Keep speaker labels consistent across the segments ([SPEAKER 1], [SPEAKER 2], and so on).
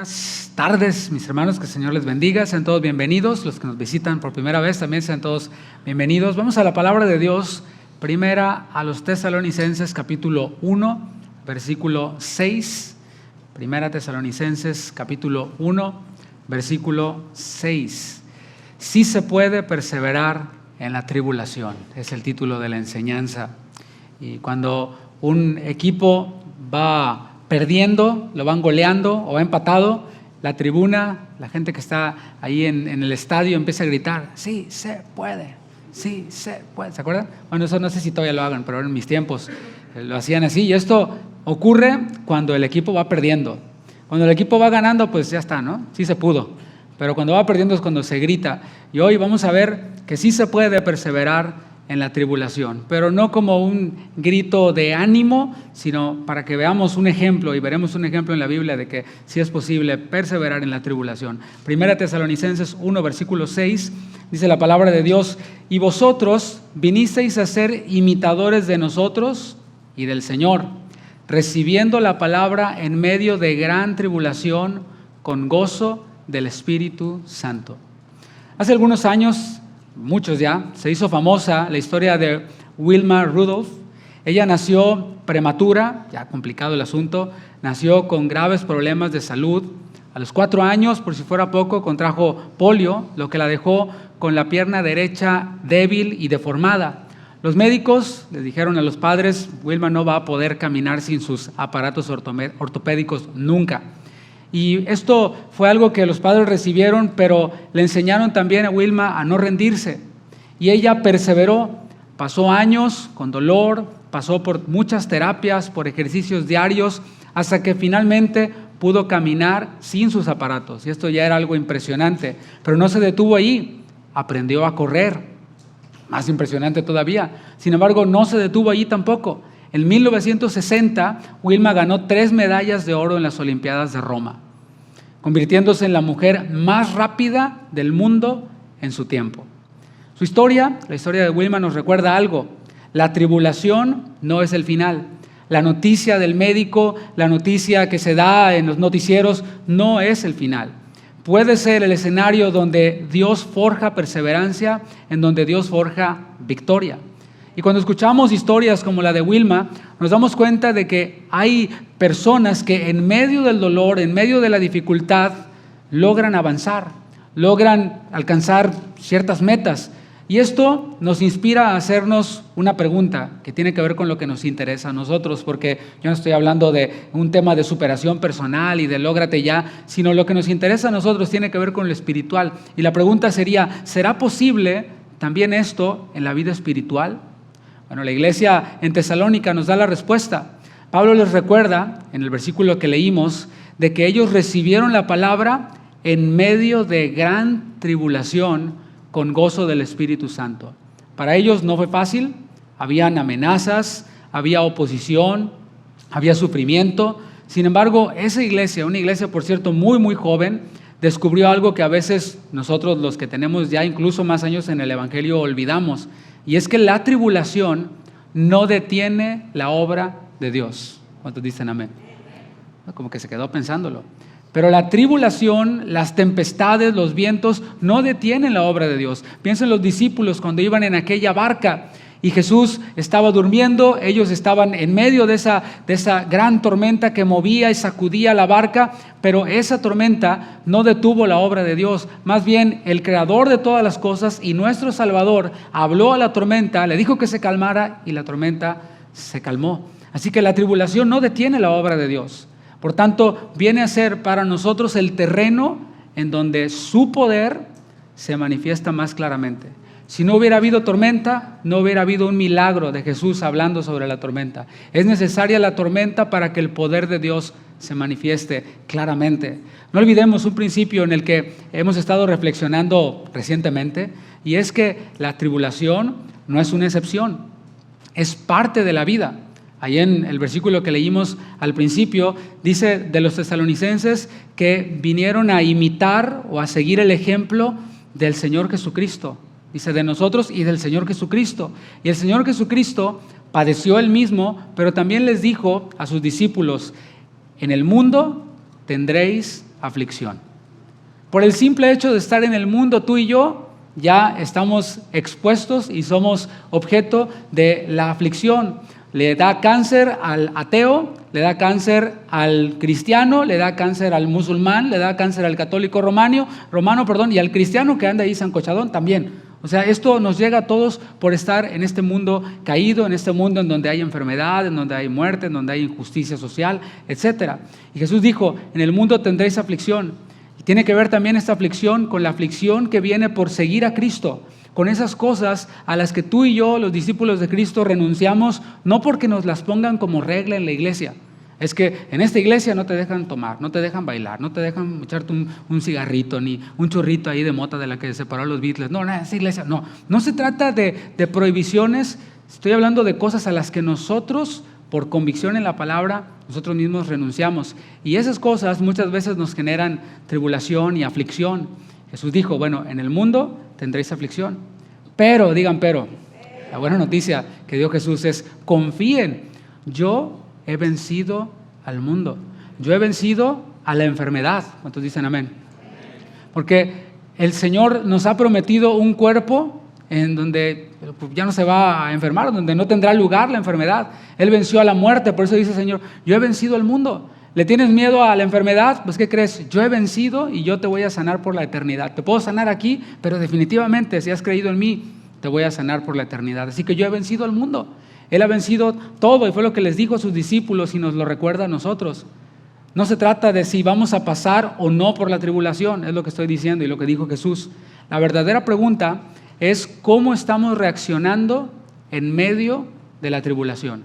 [SPEAKER 1] Buenas tardes, mis hermanos, que el Señor les bendiga, sean todos bienvenidos, los que nos visitan por primera vez también sean todos bienvenidos. Vamos a la palabra de Dios, primera a los Tesalonicenses capítulo 1, versículo 6, primera Tesalonicenses capítulo 1, versículo 6. Sí se puede perseverar en la tribulación, es el título de la enseñanza. Y cuando un equipo va perdiendo, lo van goleando o va empatado, la tribuna, la gente que está ahí en el estadio empieza a gritar, sí se puede, sí se puede. ¿Se acuerdan? Bueno, eso no sé si todavía lo hagan, pero en mis tiempos lo hacían así. Y esto ocurre cuando el equipo va perdiendo. Cuando el equipo va ganando, pues ya está, ¿no? Sí se pudo. Pero cuando va perdiendo es cuando se grita. Y hoy vamos a ver que sí se puede perseverar en la tribulación, pero no como un grito de ánimo, sino para que veamos un ejemplo, y veremos un ejemplo en la Biblia de que sí es posible perseverar en la tribulación. Primera Tesalonicenses 1, versículo 6, dice la palabra de Dios: y vosotros vinisteis a ser imitadores de nosotros y del Señor, recibiendo la palabra en medio de gran tribulación, con gozo del Espíritu Santo. Hace algunos años, muchos ya, se hizo famosa la historia de Wilma Rudolph. Ella nació prematura, ya complicado el asunto, nació con graves problemas de salud. A los 4 años, por si fuera poco, contrajo polio, lo que la dejó con la pierna derecha débil y deformada. Los médicos le dijeron a los padres: Wilma no va a poder caminar sin sus aparatos ortopédicos nunca. Y esto fue algo que los padres recibieron, pero le enseñaron también a Wilma a no rendirse. Y ella perseveró, pasó años con dolor, pasó por muchas terapias, por ejercicios diarios, hasta que finalmente pudo caminar sin sus aparatos. Y esto ya era algo impresionante, pero no se detuvo ahí, aprendió a correr, más impresionante todavía. Sin embargo, no se detuvo allí tampoco. En 1960, Wilma ganó 3 medallas de oro en las Olimpiadas de Roma, convirtiéndose en la mujer más rápida del mundo en su tiempo. Su historia, la historia de Wilma, nos recuerda algo: la tribulación no es el final. La noticia del médico, la noticia que se da en los noticieros, no es el final. Puede ser el escenario donde Dios forja perseverancia, en donde Dios forja victoria. Y cuando escuchamos historias como la de Wilma, nos damos cuenta de que hay personas que en medio del dolor, en medio de la dificultad, logran avanzar, logran alcanzar ciertas metas. Y esto nos inspira a hacernos una pregunta que tiene que ver con lo que nos interesa a nosotros, porque yo no estoy hablando de un tema de superación personal y de lógrate ya, sino lo que nos interesa a nosotros tiene que ver con lo espiritual. Y la pregunta sería: ¿será posible también esto en la vida espiritual? Bueno, la iglesia en Tesalónica nos da la respuesta. Pablo les recuerda, en el versículo que leímos, de que ellos recibieron la palabra en medio de gran tribulación, con gozo del Espíritu Santo. Para ellos no fue fácil, habían amenazas, había oposición, había sufrimiento. Sin embargo, esa iglesia, una iglesia por cierto muy muy joven, descubrió algo que a veces nosotros, los que tenemos ya incluso más años en el Evangelio, olvidamos. Y es que la tribulación no detiene la obra de Dios. ¿Cuántos dicen amén? Como que se quedó pensándolo. Pero la tribulación, las tempestades, los vientos no detienen la obra de Dios. Piensen los discípulos cuando iban en aquella barca y Jesús estaba durmiendo, ellos estaban en medio de esa gran tormenta que movía y sacudía la barca, pero esa tormenta no detuvo la obra de Dios. Más bien, el creador de todas las cosas y nuestro Salvador habló a la tormenta, le dijo que se calmara y la tormenta se calmó. Así que la tribulación no detiene la obra de Dios. Por tanto, viene a ser para nosotros el terreno en donde su poder se manifiesta más claramente. Si no hubiera habido tormenta, no hubiera habido un milagro de Jesús hablando sobre la tormenta. Es necesaria la tormenta para que el poder de Dios se manifieste claramente. No olvidemos un principio en el que hemos estado reflexionando recientemente, y es que la tribulación no es una excepción, es parte de la vida. Ahí en el versículo que leímos al principio, dice de los tesalonicenses que vinieron a imitar o a seguir el ejemplo del Señor Jesucristo. Dice de nosotros y del Señor Jesucristo. Y el Señor Jesucristo padeció él mismo, pero también les dijo a sus discípulos: en el mundo tendréis aflicción. Por el simple hecho de estar en el mundo, tú y yo ya estamos expuestos y somos objeto de la aflicción. Le da cáncer al ateo, le da cáncer al cristiano, le da cáncer al musulmán, le da cáncer al católico romano, y al cristiano que anda ahí sancochadón también. O sea, esto nos llega a todos por estar en este mundo caído, en este mundo en donde hay enfermedad, en donde hay muerte, en donde hay injusticia social, etc. Y Jesús dijo, en el mundo tendréis aflicción. Y tiene que ver también esta aflicción con la aflicción que viene por seguir a Cristo, con esas cosas a las que tú y yo, los discípulos de Cristo, renunciamos, no porque nos las pongan como regla en la iglesia. Es que en esta iglesia no te dejan tomar, no te dejan bailar, no te dejan echarte un cigarrito, ni un churrito ahí de mota de la que separó a los Beatles. No, esa iglesia no se trata de prohibiciones, estoy hablando de cosas a las que nosotros, por convicción en la palabra, nosotros mismos renunciamos. Y esas cosas muchas veces nos generan tribulación y aflicción. Jesús dijo, bueno, en el mundo tendréis aflicción, pero, digan pero, la buena noticia que dio Jesús es, confíen, yo he vencido al mundo, yo he vencido a la enfermedad. ¿Cuántos dicen amén? Porque el Señor nos ha prometido un cuerpo en donde ya no se va a enfermar, donde no tendrá lugar la enfermedad. Él venció a la muerte, por eso dice el Señor, yo he vencido al mundo. ¿Le tienes miedo a la enfermedad? Pues ¿qué crees? Yo he vencido y yo te voy a sanar por la eternidad. Te puedo sanar aquí, pero definitivamente si has creído en mí, te voy a sanar por la eternidad. Así que yo he vencido al mundo. Él ha vencido todo y fue lo que les dijo a sus discípulos y nos lo recuerda a nosotros. No se trata de si vamos a pasar o no por la tribulación, es lo que estoy diciendo y lo que dijo Jesús. La verdadera pregunta es cómo estamos reaccionando en medio de la tribulación.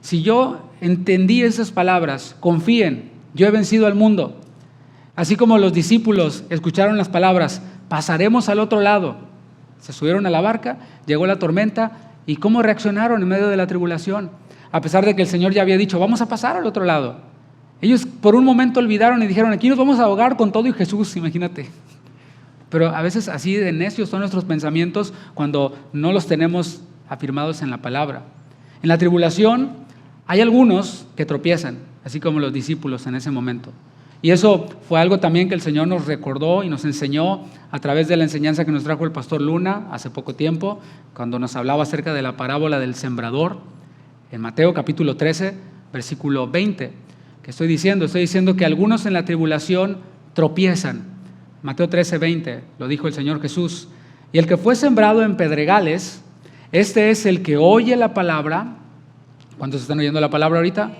[SPEAKER 1] Si yo entendí esas palabras, confíen, yo he vencido al mundo. Así como los discípulos escucharon las palabras, pasaremos al otro lado. Se subieron a la barca, llegó la tormenta, ¿y cómo reaccionaron en medio de la tribulación? A pesar de que el Señor ya había dicho, vamos a pasar al otro lado. Ellos por un momento olvidaron y dijeron, aquí nos vamos a ahogar con todo y Jesús, imagínate. Pero a veces así de necios son nuestros pensamientos cuando no los tenemos afirmados en la palabra. En la tribulación hay algunos que tropiezan, así como los discípulos en ese momento. Y eso fue algo también que el Señor nos recordó y nos enseñó a través de la enseñanza que nos trajo el pastor Luna hace poco tiempo, cuando nos hablaba acerca de la parábola del sembrador, en Mateo capítulo 13, versículo 20. ¿Qué estoy diciendo? Estoy diciendo que algunos en la tribulación tropiezan. Mateo 13, 20, lo dijo el Señor Jesús. Y el que fue sembrado en pedregales, este es el que oye la palabra. ¿Cuántos están oyendo la palabra ahorita?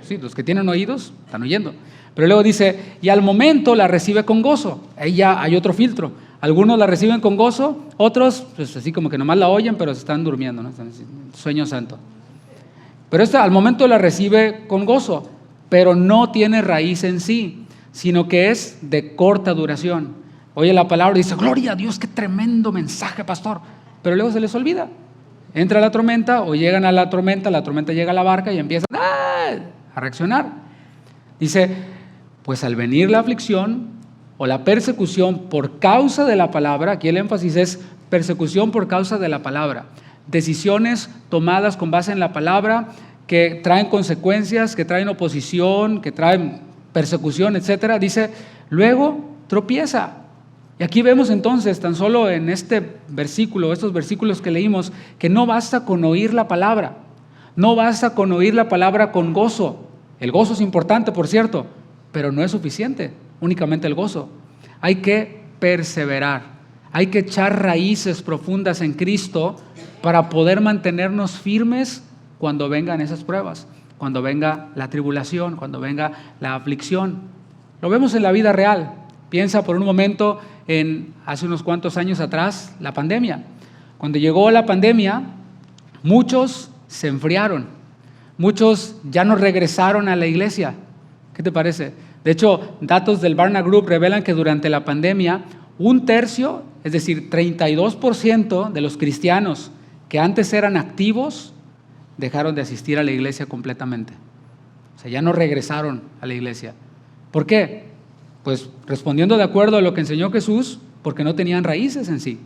[SPEAKER 1] Sí, los que tienen oídos están oyendo. Pero luego dice, y al momento la recibe con gozo. Ahí ya hay otro filtro. Algunos la reciben con gozo, otros pues así como que nomás la oyen, pero se están durmiendo, ¿no? Están en sueño santo. Pero esta al momento la recibe con gozo, pero no tiene raíz en sí, sino que es de corta duración. Oye la palabra y dice, gloria a Dios, qué tremendo mensaje, pastor. Pero luego se les olvida. Entra la tormenta o llegan a la tormenta llega a la barca y empiezan a reaccionar. Dice, pues al venir la aflicción o la persecución por causa de la palabra, aquí el énfasis es persecución por causa de la palabra, decisiones tomadas con base en la palabra que traen consecuencias, que traen oposición, que traen persecución, etcétera. Dice, luego tropieza. Y aquí vemos entonces, tan solo en este versículo, estos versículos que leímos, que no basta con oír la palabra, no basta con oír la palabra con gozo. El gozo es importante, por cierto, pero no es suficiente, únicamente el gozo. Hay que perseverar, hay que echar raíces profundas en Cristo para poder mantenernos firmes cuando vengan esas pruebas, cuando venga la tribulación, cuando venga la aflicción. Lo vemos en la vida real. Piensa por un momento en hace unos cuantos años atrás, la pandemia. Cuando llegó la pandemia, muchos se enfriaron, muchos ya no regresaron a la iglesia. ¿Qué te parece? De hecho, datos del Barna Group revelan que durante la pandemia, 1/3, es decir, 32% de los cristianos que antes eran activos, dejaron de asistir a la iglesia completamente. O sea, ya no regresaron a la iglesia. ¿Por qué? Pues respondiendo de acuerdo a lo que enseñó Jesús, porque no tenían raíces en sí.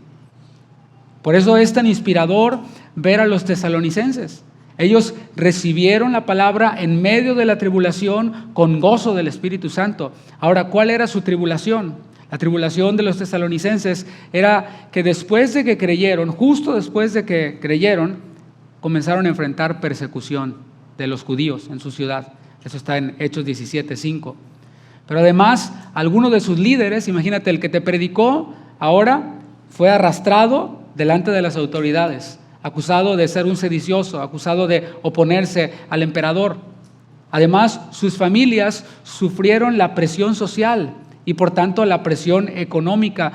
[SPEAKER 1] Por eso es tan inspirador ver a los tesalonicenses. Ellos recibieron la palabra en medio de la tribulación con gozo del Espíritu Santo. Ahora, ¿cuál era su tribulación? La tribulación de los tesalonicenses era que después de que creyeron, justo después de que creyeron, comenzaron a enfrentar persecución de los judíos en su ciudad. Eso está en Hechos 17:5. Pero además, algunos de sus líderes, imagínate, el que te predicó, ahora fue arrastrado delante de las autoridades, acusado de ser un sedicioso, acusado de oponerse al emperador. Además, sus familias sufrieron la presión social y por tanto la presión económica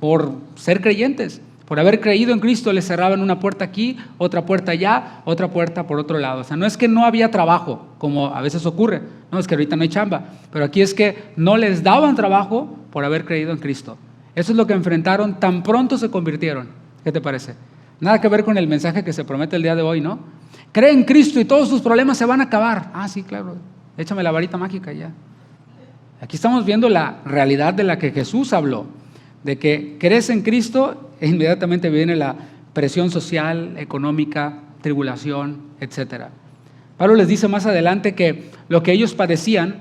[SPEAKER 1] por ser creyentes. Por haber creído en Cristo les cerraban una puerta aquí, otra puerta allá, otra puerta por otro lado. O sea, no es que no había trabajo, como a veces ocurre, no es que ahorita no hay chamba, pero aquí es que no les daban trabajo por haber creído en Cristo. Eso es lo que enfrentaron tan pronto se convirtieron. ¿Qué te parece? Nada que ver con el mensaje que se promete el día de hoy, ¿no? Cree en Cristo y todos tus problemas se van a acabar. Ah, sí, claro, échame la varita mágica ya. Aquí estamos viendo la realidad de la que Jesús habló, de que crees en Cristo e inmediatamente viene la presión social, económica, tribulación, etc. Pablo les dice más adelante que lo que ellos padecían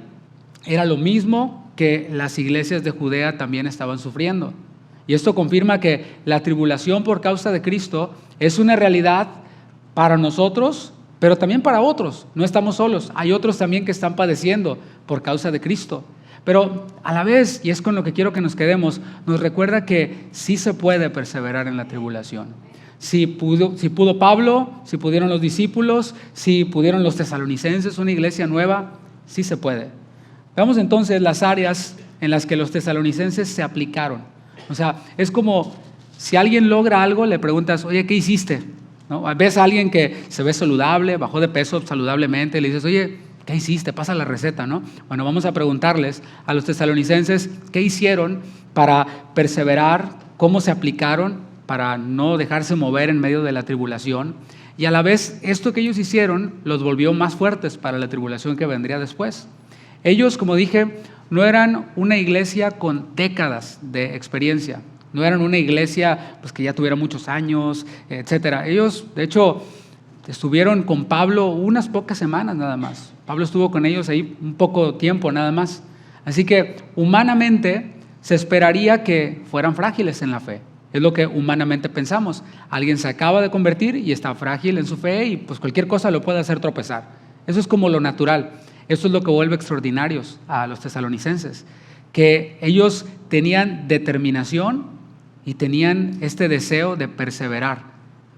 [SPEAKER 1] era lo mismo que las iglesias de Judea también estaban sufriendo. Y esto confirma que la tribulación por causa de Cristo es una realidad para nosotros, pero también para otros. No estamos solos, hay otros también que están padeciendo por causa de Cristo. Pero a la vez, y es con lo que quiero que nos quedemos, nos recuerda que sí se puede perseverar en la tribulación. Si pudo Pablo, si pudieron los discípulos, si pudieron los tesalonicenses, una iglesia nueva, sí se puede. Veamos entonces las áreas en las que los tesalonicenses se aplicaron. O sea, es como si alguien logra algo, le preguntas, oye, ¿qué hiciste? ¿No? Ves a alguien que se ve saludable, bajó de peso saludablemente, le dices, oye, ¿qué hiciste? Pasa la receta, ¿no? Bueno, vamos a preguntarles a los tesalonicenses qué hicieron para perseverar, cómo se aplicaron para no dejarse mover en medio de la tribulación. Y a la vez, esto que ellos hicieron los volvió más fuertes para la tribulación que vendría después. Ellos, como dije, no eran una iglesia con décadas de experiencia. No eran una iglesia pues, que ya tuviera muchos años, etcétera. Ellos, de hecho, estuvieron con Pablo unas pocas semanas nada más. Pablo estuvo con ellos ahí un poco tiempo nada más. Así que humanamente se esperaría que fueran frágiles en la fe. Es lo que humanamente pensamos. Alguien se acaba de convertir y está frágil en su fe y pues cualquier cosa lo puede hacer tropezar. Eso es como lo natural. Eso es lo que vuelve extraordinarios a los tesalonicenses, que ellos tenían determinación y tenían este deseo de perseverar,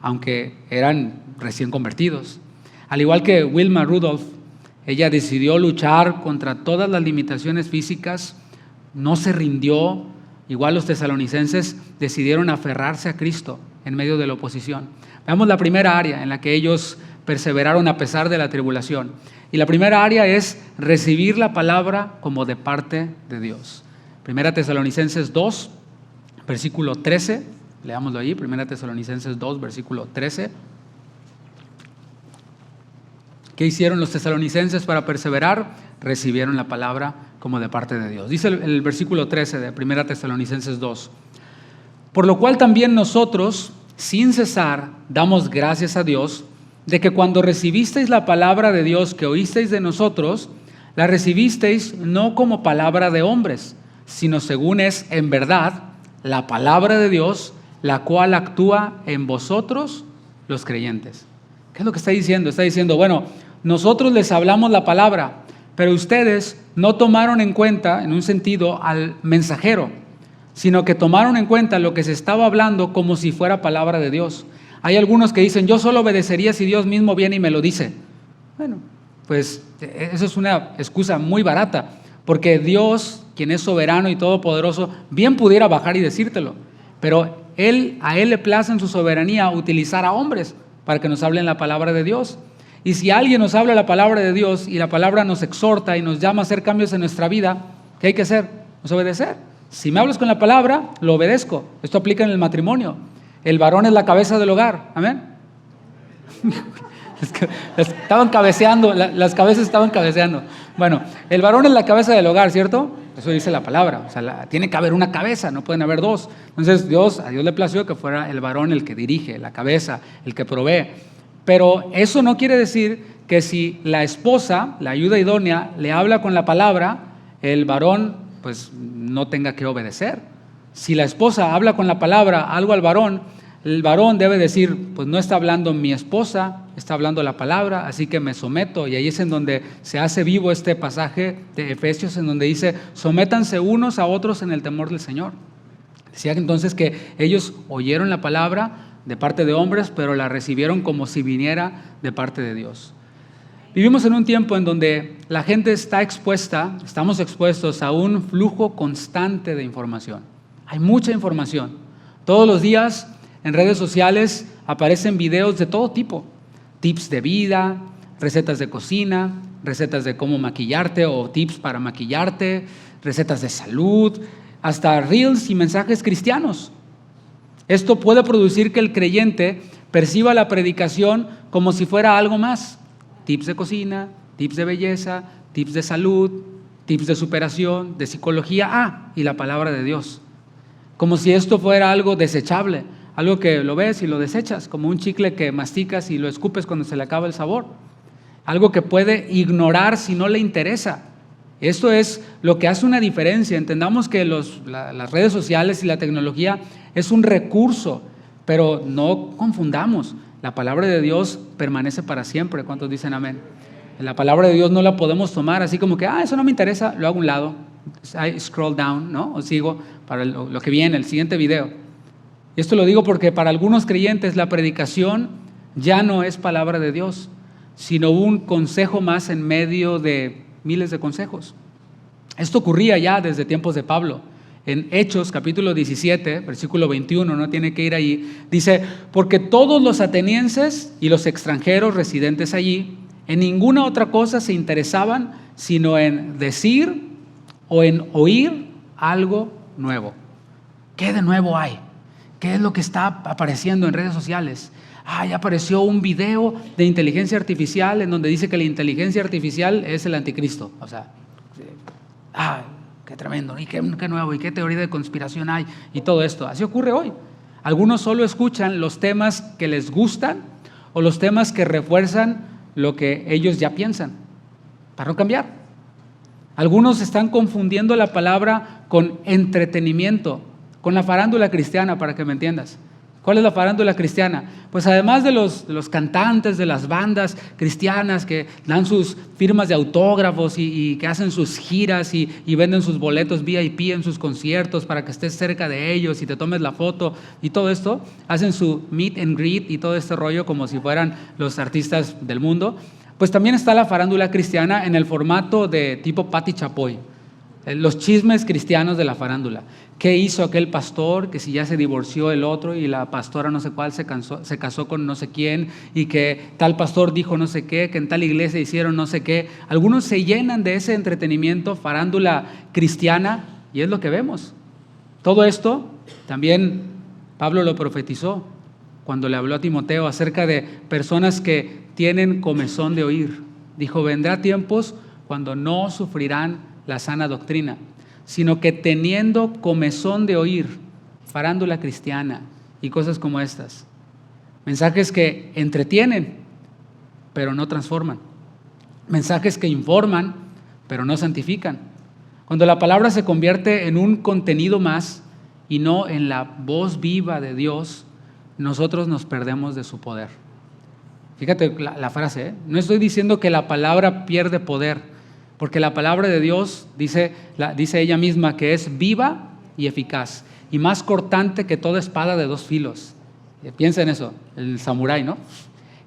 [SPEAKER 1] aunque eran recién convertidos. Al igual que Wilma Rudolph, ella decidió luchar contra todas las limitaciones físicas, no se rindió. Igual los tesalonicenses decidieron aferrarse a Cristo en medio de la oposición. Veamos la primera área en la que ellos perseveraron a pesar de la tribulación. Y la primera área es recibir la palabra como de parte de Dios. Primera Tesalonicenses 2, versículo 13. Leámoslo ahí, Primera Tesalonicenses 2, versículo 13. ¿Qué hicieron los tesalonicenses para perseverar? Recibieron la palabra como de parte de Dios. Dice el versículo 13 de Primera Tesalonicenses 2. Por lo cual también nosotros, sin cesar, damos gracias a Dios de que cuando recibisteis la palabra de Dios que oísteis de nosotros, la recibisteis no como palabra de hombres, sino según es en verdad la palabra de Dios, la cual actúa en vosotros los creyentes. ¿Qué es lo que está diciendo? Está diciendo, bueno, nosotros les hablamos la palabra, pero ustedes no tomaron en cuenta, en un sentido, al mensajero, sino que tomaron en cuenta lo que se estaba hablando como si fuera palabra de Dios. Hay algunos que dicen, yo solo obedecería si Dios mismo viene y me lo dice. Bueno, pues eso es una excusa muy barata, porque Dios, quien es soberano y todopoderoso, bien pudiera bajar y decírtelo, pero a Él le place en su soberanía utilizar a hombres para que nos hablen la palabra de Dios. Y si alguien nos habla la palabra de Dios y la palabra nos exhorta y nos llama a hacer cambios en nuestra vida, ¿qué hay que hacer? Pues obedecer. Si me hablas con la palabra, lo obedezco. Esto aplica en el matrimonio. El varón es la cabeza del hogar. Amén. Estaban cabeceando, las cabezas estaban cabeceando. Bueno, el varón es la cabeza del hogar, ¿cierto? Eso dice la palabra. O sea, tiene que haber una cabeza, no pueden haber dos. Entonces, a Dios le plació que fuera el varón el que dirige, la cabeza, el que provee. Pero eso no quiere decir que si la esposa, la ayuda idónea, le habla con la palabra, el varón pues no tenga que obedecer. Si la esposa habla con la palabra algo al varón, el varón debe decir, pues no está hablando mi esposa, está hablando la palabra, así que me someto. Y ahí es en donde se hace vivo este pasaje de Efesios, en donde dice, sométanse unos a otros en el temor del Señor. Decía entonces que ellos oyeron la palabra de parte de hombres, pero la recibieron como si viniera de parte de Dios. Vivimos en un tiempo en donde la gente estamos expuestos a un flujo constante de información. Hay mucha información. Todos los días en redes sociales aparecen videos de todo tipo. Tips de vida, recetas de cocina, recetas de cómo maquillarte o tips para maquillarte, recetas de salud, hasta reels y mensajes cristianos. Esto puede producir que el creyente perciba la predicación como si fuera algo más. Tips de cocina, tips de belleza, tips de salud, tips de superación, de psicología, y la palabra de Dios. Como si esto fuera algo desechable, algo que lo ves y lo desechas, como un chicle que masticas y lo escupes cuando se le acaba el sabor. Algo que puede ignorar si no le interesa. Esto es lo que hace una diferencia. Entendamos que las redes sociales y la tecnología es un recurso, pero no confundamos. La palabra de Dios permanece para siempre. ¿Cuántos dicen amén? La palabra de Dios no la podemos tomar así como que, eso no me interesa, lo hago a un lado. I scroll down, ¿no? O sigo para lo que viene, el siguiente video. Y esto lo digo porque para algunos creyentes la predicación ya no es palabra de Dios, sino un consejo más en medio de miles de consejos. Esto ocurría ya desde tiempos de Pablo. En Hechos capítulo 17, versículo 21, no tiene que ir allí, dice, porque todos los atenienses y los extranjeros residentes allí, en ninguna otra cosa se interesaban, sino en decir o en oír algo nuevo. ¿Qué de nuevo hay? ¿Qué es lo que está apareciendo en redes sociales? Ya apareció un video de inteligencia artificial en donde dice que la inteligencia artificial es el anticristo. O sea, qué tremendo, y qué nuevo, y qué teoría de conspiración hay, y todo esto. Así ocurre hoy. Algunos solo escuchan los temas que les gustan o los temas que refuerzan lo que ellos ya piensan, para no cambiar. Algunos están confundiendo la palabra con entretenimiento, con la farándula cristiana, para que me entiendas. ¿Cuál es la farándula cristiana? Pues además de los cantantes de las bandas cristianas que dan sus firmas de autógrafos y que hacen sus giras y venden sus boletos VIP en sus conciertos para que estés cerca de ellos y te tomes la foto y todo esto, hacen su meet and greet y todo este rollo como si fueran los artistas del mundo. Pues también está la farándula cristiana en el formato de tipo Pati Chapoy. Los chismes cristianos de la farándula. ¿Qué hizo aquel pastor? Que si ya se divorció el otro y la pastora no sé cuál se casó con no sé quién, y que tal pastor dijo no sé qué, que en tal iglesia hicieron no sé qué. Algunos se llenan de ese entretenimiento, farándula cristiana, y es lo que vemos. Todo esto también Pablo lo profetizó cuando le habló a Timoteo acerca de personas que tienen comezón de oír. Dijo, vendrá tiempos cuando no sufrirán la sana doctrina, sino que teniendo comezón de oír, farándula cristiana y cosas como estas. Mensajes que entretienen, pero no transforman. Mensajes que informan, pero no santifican. Cuando la palabra se convierte en un contenido más y no en la voz viva de Dios, nosotros nos perdemos de su poder. Fíjate la frase, no estoy diciendo que la palabra pierde poder, porque la palabra de Dios, dice ella misma, que es viva y eficaz, y más cortante que toda espada de dos filos. Piensa en eso, el samurái, ¿no?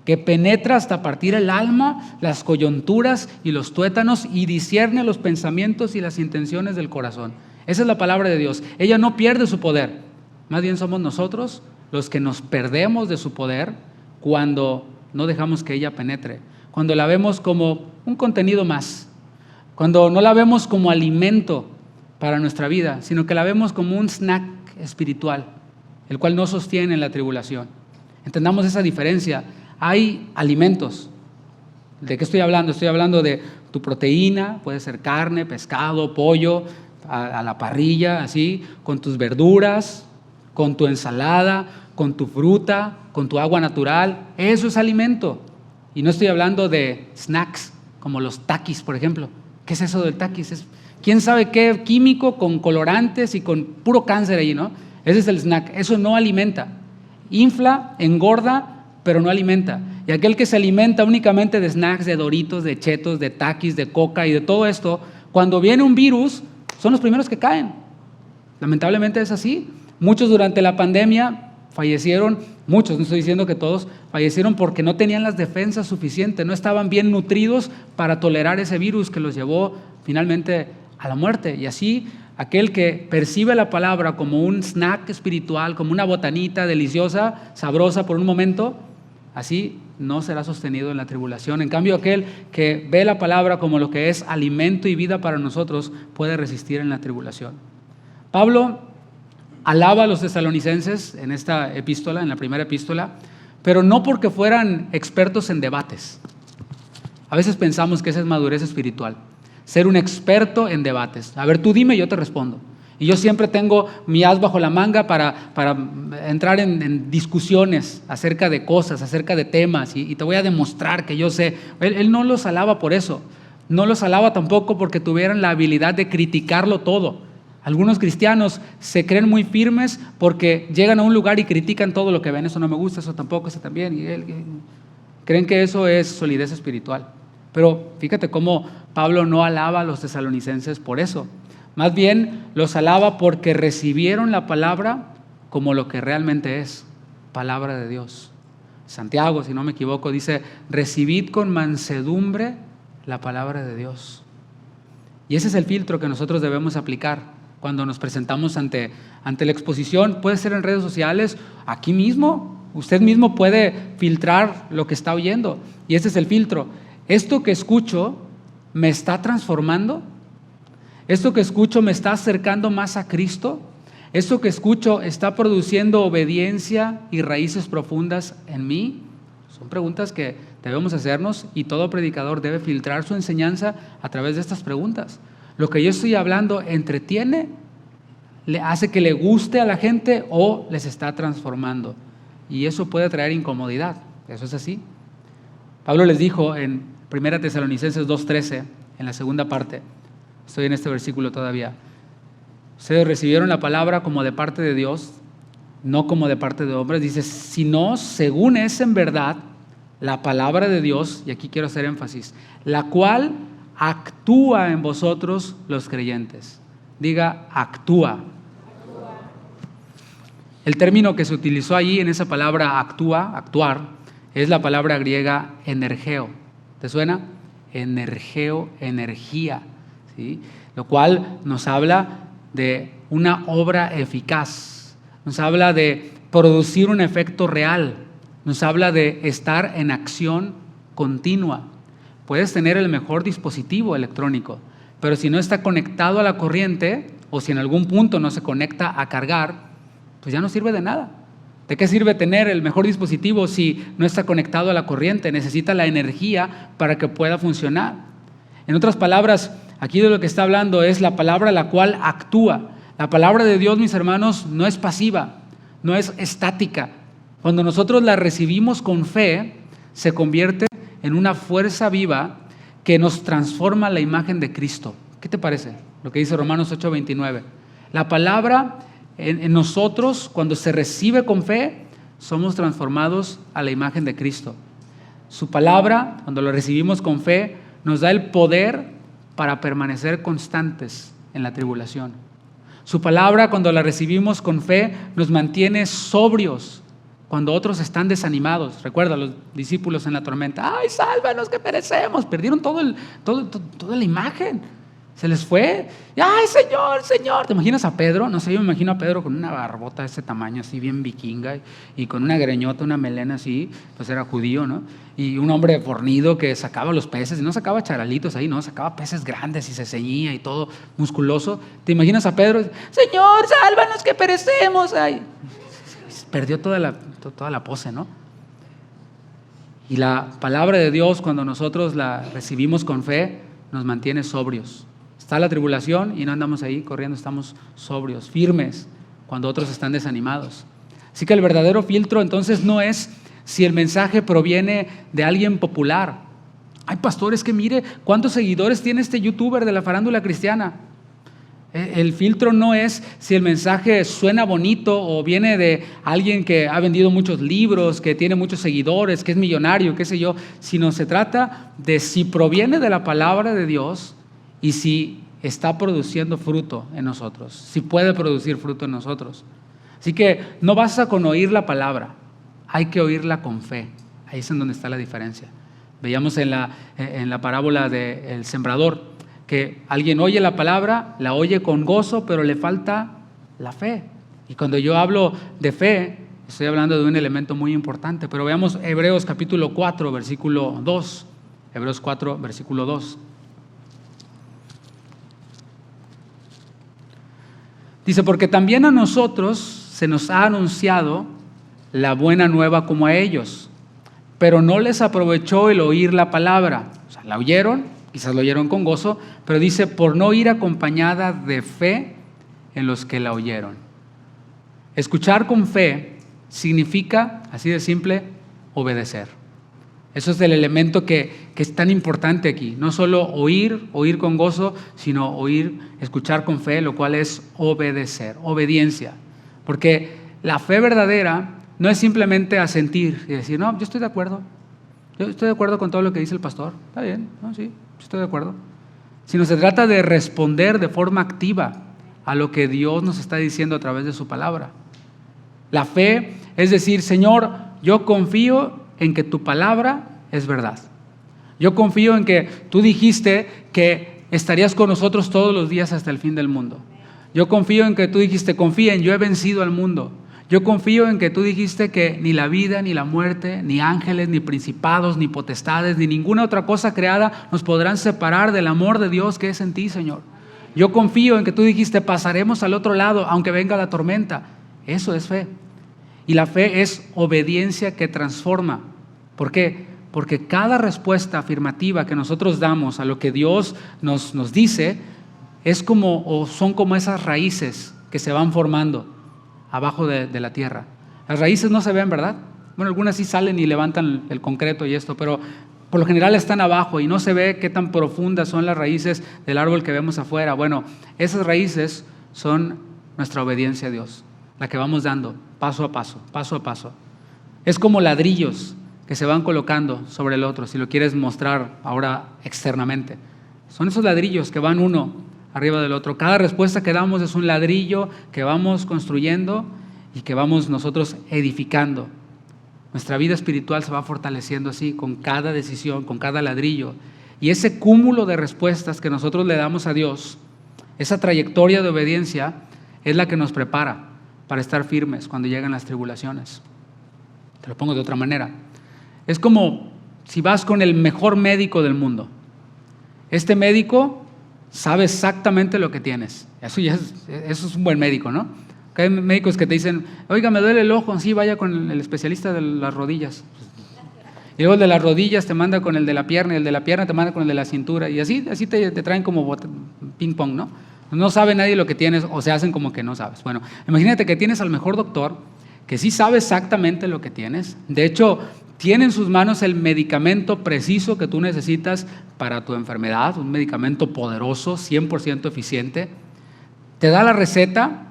[SPEAKER 1] Que penetra hasta partir el alma, las coyunturas y los tuétanos, y discierne los pensamientos y las intenciones del corazón. Esa es la palabra de Dios. Ella no pierde su poder. Más bien somos nosotros los que nos perdemos de su poder cuando no dejamos que ella penetre, cuando la vemos como un contenido más, cuando no la vemos como alimento para nuestra vida, sino que la vemos como un snack espiritual, el cual no sostiene en la tribulación. Entendamos esa diferencia. Hay alimentos. ¿De qué estoy hablando? Estoy hablando de tu proteína, puede ser carne, pescado, pollo, a la parrilla, así, con tus verduras, con tu ensalada, con tu fruta, con tu agua natural. Eso es alimento. Y no estoy hablando de snacks, como los Takis, por ejemplo. ¿Qué es eso del Takis? Es quién sabe qué químico con colorantes y con puro cáncer ahí, ¿no? Ese es el snack. Eso no alimenta. Infla, engorda, pero no alimenta. Y aquel que se alimenta únicamente de snacks, de Doritos, de Chetos, de Takis, de Coca y de todo esto, cuando viene un virus, son los primeros que caen. Lamentablemente es así. Muchos durante la pandemia fallecieron, muchos, no estoy diciendo que todos, fallecieron porque no tenían las defensas suficientes, no estaban bien nutridos para tolerar ese virus que los llevó finalmente a la muerte. Y así, aquel que percibe la palabra como un snack espiritual, como una botanita deliciosa, sabrosa por un momento, así no será sostenido en la tribulación. En cambio, aquel que ve la palabra como lo que es alimento y vida para nosotros, puede resistir en la tribulación. Pablo alaba a los tesalonicenses en esta epístola, en la primera epístola, pero no porque fueran expertos en debates. A veces pensamos que esa es madurez espiritual, ser un experto en debates. A ver, tú dime y yo te respondo. Y yo siempre tengo mi as bajo la manga para entrar en discusiones acerca de cosas, acerca de temas, y te voy a demostrar que yo sé. Él no los alaba por eso. No los alaba tampoco porque tuvieran la habilidad de criticarlo todo. Algunos cristianos se creen muy firmes porque llegan a un lugar y critican todo lo que ven. Eso no me gusta, eso tampoco, eso también. Creen que eso es solidez espiritual. Pero fíjate cómo Pablo no alaba a los tesalonicenses por eso. Más bien los alaba porque recibieron la palabra como lo que realmente es, palabra de Dios. Santiago, si no me equivoco, dice: recibid con mansedumbre la palabra de Dios. Y ese es el filtro que nosotros debemos aplicar cuando nos presentamos ante la exposición. Puede ser en redes sociales, aquí mismo, usted mismo puede filtrar lo que está oyendo. Y ese es el filtro. ¿Esto que escucho me está transformando? ¿Esto que escucho me está acercando más a Cristo? ¿Esto que escucho está produciendo obediencia y raíces profundas en mí? Son preguntas que debemos hacernos, y todo predicador debe filtrar su enseñanza a través de estas preguntas. ¿Lo que yo estoy hablando entretiene, le hace que le guste a la gente, o les está transformando? Y eso puede traer incomodidad. Eso es así. Pablo les dijo en 1 Tesalonicenses 2:13, en la segunda parte, estoy en este versículo todavía: ustedes recibieron la palabra como de parte de Dios, no como de parte de hombres. Dice, sino según es en verdad la palabra de Dios, y aquí quiero hacer énfasis, la cual actúa en vosotros los creyentes. Diga, actúa. El término que se utilizó allí en esa palabra actúa, actuar, es la palabra griega energeo. ¿Te suena? Energeo, energía, ¿sí? Lo cual nos habla de una obra eficaz, nos habla de producir un efecto real, nos habla de estar en acción continua. Puedes tener el mejor dispositivo electrónico, pero si no está conectado a la corriente, o si en algún punto no se conecta a cargar, pues ya no sirve de nada. ¿De qué sirve tener el mejor dispositivo si no está conectado a la corriente? Necesita la energía para que pueda funcionar. En otras palabras, aquí de lo que está hablando es la palabra la cual actúa. La palabra de Dios, mis hermanos, no es pasiva, no es estática. Cuando nosotros la recibimos con fe, se convierte en una fuerza viva que nos transforma la imagen de Cristo. ¿Qué te parece? Lo que dice Romanos 8:29. La palabra en nosotros, cuando se recibe con fe, somos transformados a la imagen de Cristo. Su palabra, cuando la recibimos con fe, nos da el poder para permanecer constantes en la tribulación. Su palabra, cuando la recibimos con fe, nos mantiene sobrios cuando otros están desanimados. Recuerda, los discípulos en la tormenta: ¡ay, sálvanos que perecemos! Perdieron toda la imagen. Se les fue. ¡Ay, Señor, Señor! ¿Te imaginas a Pedro? No sé, yo me imagino a Pedro con una barbota de ese tamaño, así bien vikinga, y con una greñota, una melena así, pues era judío, ¿no? Y un hombre fornido que sacaba los peces, y no sacaba charalitos ahí, no, sacaba peces grandes y se ceñía y todo musculoso. ¿Te imaginas a Pedro? ¡Señor, sálvanos que perecemos! ¡Ay! Perdió toda la pose, ¿no? Y la palabra de Dios, cuando nosotros la recibimos con fe, nos mantiene sobrios. Está la tribulación y no andamos ahí corriendo, estamos sobrios, firmes. cuando otros están desanimados. Así que el verdadero filtro entonces no es si el mensaje proviene de alguien popular. Hay pastores que mire cuántos seguidores tiene este youtuber de la farándula cristiana. El filtro no es si el mensaje suena bonito o viene de alguien que ha vendido muchos libros, que tiene muchos seguidores, que es millonario, qué sé yo, sino se trata de si proviene de la palabra de Dios y si está produciendo fruto en nosotros, si puede producir fruto en nosotros. Así que no basta con oír la palabra, hay que oírla con fe. Ahí es en donde está la diferencia. Veíamos en la parábola del sembrador, que alguien oye la palabra, la oye con gozo, pero le falta la fe. Y cuando yo hablo de fe, estoy hablando de un elemento muy importante. Pero veamos Hebreos capítulo 4, versículo 2. Hebreos 4, versículo 2. Dice, porque también a nosotros se nos ha anunciado la buena nueva como a ellos, pero no les aprovechó el oír la palabra. O sea, la oyeron, quizás lo oyeron con gozo, pero dice, por no ir acompañada de fe en los que la oyeron. Escuchar con fe significa, así de simple, obedecer. Eso es el elemento que es tan importante aquí. No solo oír con gozo, sino escuchar con fe, lo cual es obedecer, obediencia. Porque la fe verdadera no es simplemente asentir y decir, no, yo estoy de acuerdo. Yo estoy de acuerdo con todo lo que dice el pastor. Está bien, no, sí, estoy de acuerdo. Sino se trata de responder de forma activa a lo que Dios nos está diciendo a través de su palabra. La fe es decir, Señor, yo confío en que tu palabra es verdad. Yo confío en que tú dijiste que estarías con nosotros todos los días hasta el fin del mundo. Yo confío en que tú dijiste, confíen, yo he vencido al mundo. Yo confío en que tú dijiste que ni la vida, ni la muerte, ni ángeles, ni principados, ni potestades, ni ninguna otra cosa creada nos podrán separar del amor de Dios que es en ti, Señor. Yo confío en que tú dijiste, pasaremos al otro lado aunque venga la tormenta. Eso es fe. Y la fe es obediencia que transforma. ¿Por qué? Porque cada respuesta afirmativa que nosotros damos a lo que Dios nos dice es como, o son como esas raíces que se van formando abajo de la tierra. Las raíces no se ven, ¿verdad? Bueno, algunas sí salen y levantan el concreto y esto, pero por lo general están abajo y no se ve qué tan profundas son las raíces del árbol que vemos afuera. Bueno, esas raíces son nuestra obediencia a Dios, la que vamos dando paso a paso, paso a paso. Es como ladrillos que se van colocando sobre el otro, si lo quieres mostrar ahora externamente. Son esos ladrillos que van uno arriba del otro. Cada respuesta que damos es un ladrillo que vamos construyendo y que vamos nosotros edificando. Nuestra vida espiritual se va fortaleciendo así, con cada decisión, con cada ladrillo. Y ese cúmulo de respuestas que nosotros le damos a Dios, esa trayectoria de obediencia, es la que nos prepara para estar firmes cuando llegan las tribulaciones. Te lo pongo de otra manera. Es como si vas con el mejor médico del mundo. Este médico sabe exactamente lo que tienes. Eso es un buen médico, ¿no? Hay médicos que te dicen, oiga, me duele el ojo, sí, vaya con el especialista de las rodillas. Y luego el de las rodillas te manda con el de la pierna, y el de la pierna te manda con el de la cintura. Y así te traen como ping pong, ¿no? No sabe nadie lo que tienes o se hacen como que no sabes. Bueno, imagínate que tienes al mejor doctor que sí sabe exactamente lo que tienes. De hecho, tiene en sus manos el medicamento preciso que tú necesitas para tu enfermedad, un medicamento poderoso, 100% eficiente. Te da la receta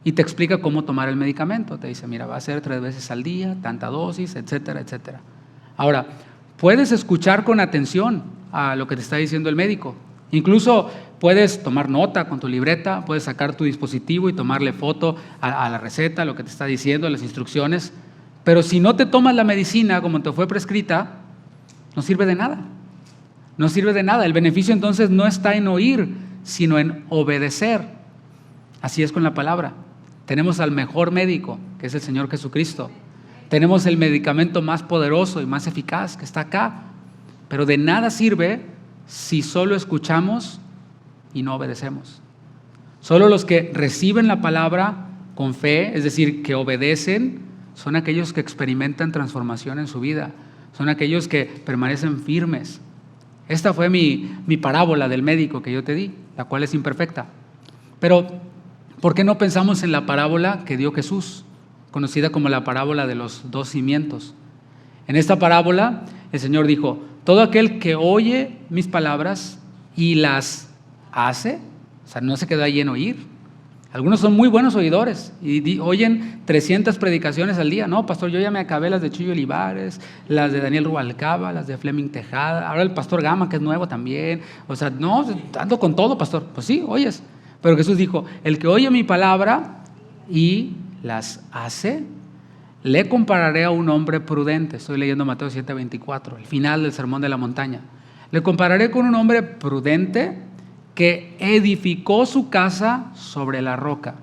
[SPEAKER 1] y te explica cómo tomar el medicamento. Te dice, mira, va a ser 3 veces al día, tanta dosis, etcétera, etcétera. Ahora, puedes escuchar con atención a lo que te está diciendo el médico. Incluso puedes tomar nota con tu libreta, puedes sacar tu dispositivo y tomarle foto a la receta, a lo que te está diciendo, a las instrucciones. Pero si no te tomas la medicina como te fue prescrita, no sirve de nada. No sirve de nada. El beneficio entonces no está en oír, sino en obedecer. Así es con la palabra. Tenemos al mejor médico, que es el Señor Jesucristo. Tenemos el medicamento más poderoso y más eficaz que está acá. Pero de nada sirve si solo escuchamos y no obedecemos. Solo los que reciben la palabra con fe, es decir, que obedecen, son aquellos que experimentan transformación en su vida. Son aquellos que permanecen firmes. Esta fue mi parábola del médico que yo te di, la cual es imperfecta. Pero ¿Por qué no pensamos en la parábola que dio Jesús, conocida como la parábola de los dos cimientos? En esta parábola, el Señor dijo: todo aquel que oye mis palabras y las hace, o sea, no se queda ahí en oír. Algunos son muy buenos oidores y oyen 300 predicaciones al día. No, pastor, yo ya me acabé las de Chuyo Olivares, las de Daniel Rubalcaba, las de Fleming Tejada, ahora el pastor Gama, que es nuevo también. O sea, no, ando con todo, pastor. Pues sí, oyes. Pero Jesús dijo: el que oye mi palabra y las hace, le compararé a un hombre prudente. Estoy leyendo Mateo 7:24, el final del Sermón de la Montaña. Le compararé con un hombre prudente que edificó su casa sobre la roca.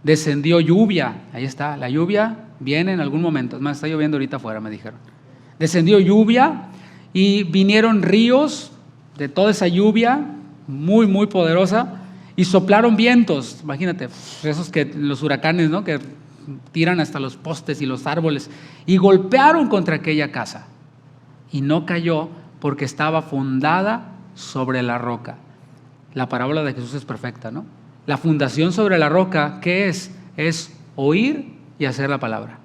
[SPEAKER 1] Descendió lluvia, ahí está, la lluvia viene en algún momento, es más, está lloviendo ahorita afuera, me dijeron. Descendió lluvia y vinieron ríos de toda esa lluvia, muy, muy poderosa, y soplaron vientos, imagínate, esos que los huracanes, ¿no?, que tiran hasta los postes y los árboles, y golpearon contra aquella casa, y no cayó porque estaba fundada sobre la roca. La parábola de Jesús es perfecta, ¿no? La fundación sobre la roca, ¿qué es? Es oír y hacer la palabra.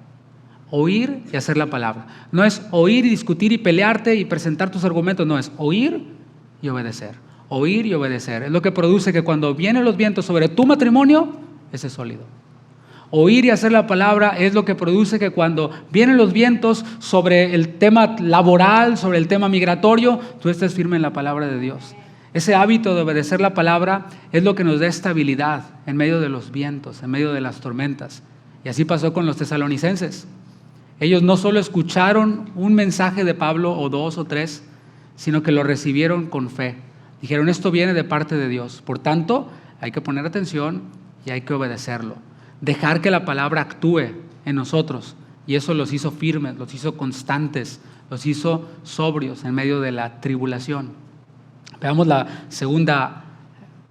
[SPEAKER 1] Oír y hacer la palabra. No es oír y discutir y pelearte y presentar tus argumentos, no, es oír y obedecer. Oír y obedecer. Es lo que produce que cuando vienen los vientos sobre tu matrimonio, ese es sólido. Oír y hacer la palabra es lo que produce que cuando vienen los vientos sobre el tema laboral, sobre el tema migratorio, tú estés firme en la palabra de Dios. Ese hábito de obedecer la palabra es lo que nos da estabilidad en medio de los vientos, en medio de las tormentas. Y así pasó con los tesalonicenses. Ellos no solo escucharon un mensaje de Pablo o dos o tres, sino que lo recibieron con fe. Dijeron: esto viene de parte de Dios. Por tanto, hay que poner atención y hay que obedecerlo. Dejar que la palabra actúe en nosotros. Y eso los hizo firmes, los hizo constantes, los hizo sobrios en medio de la tribulación. Veamos la segunda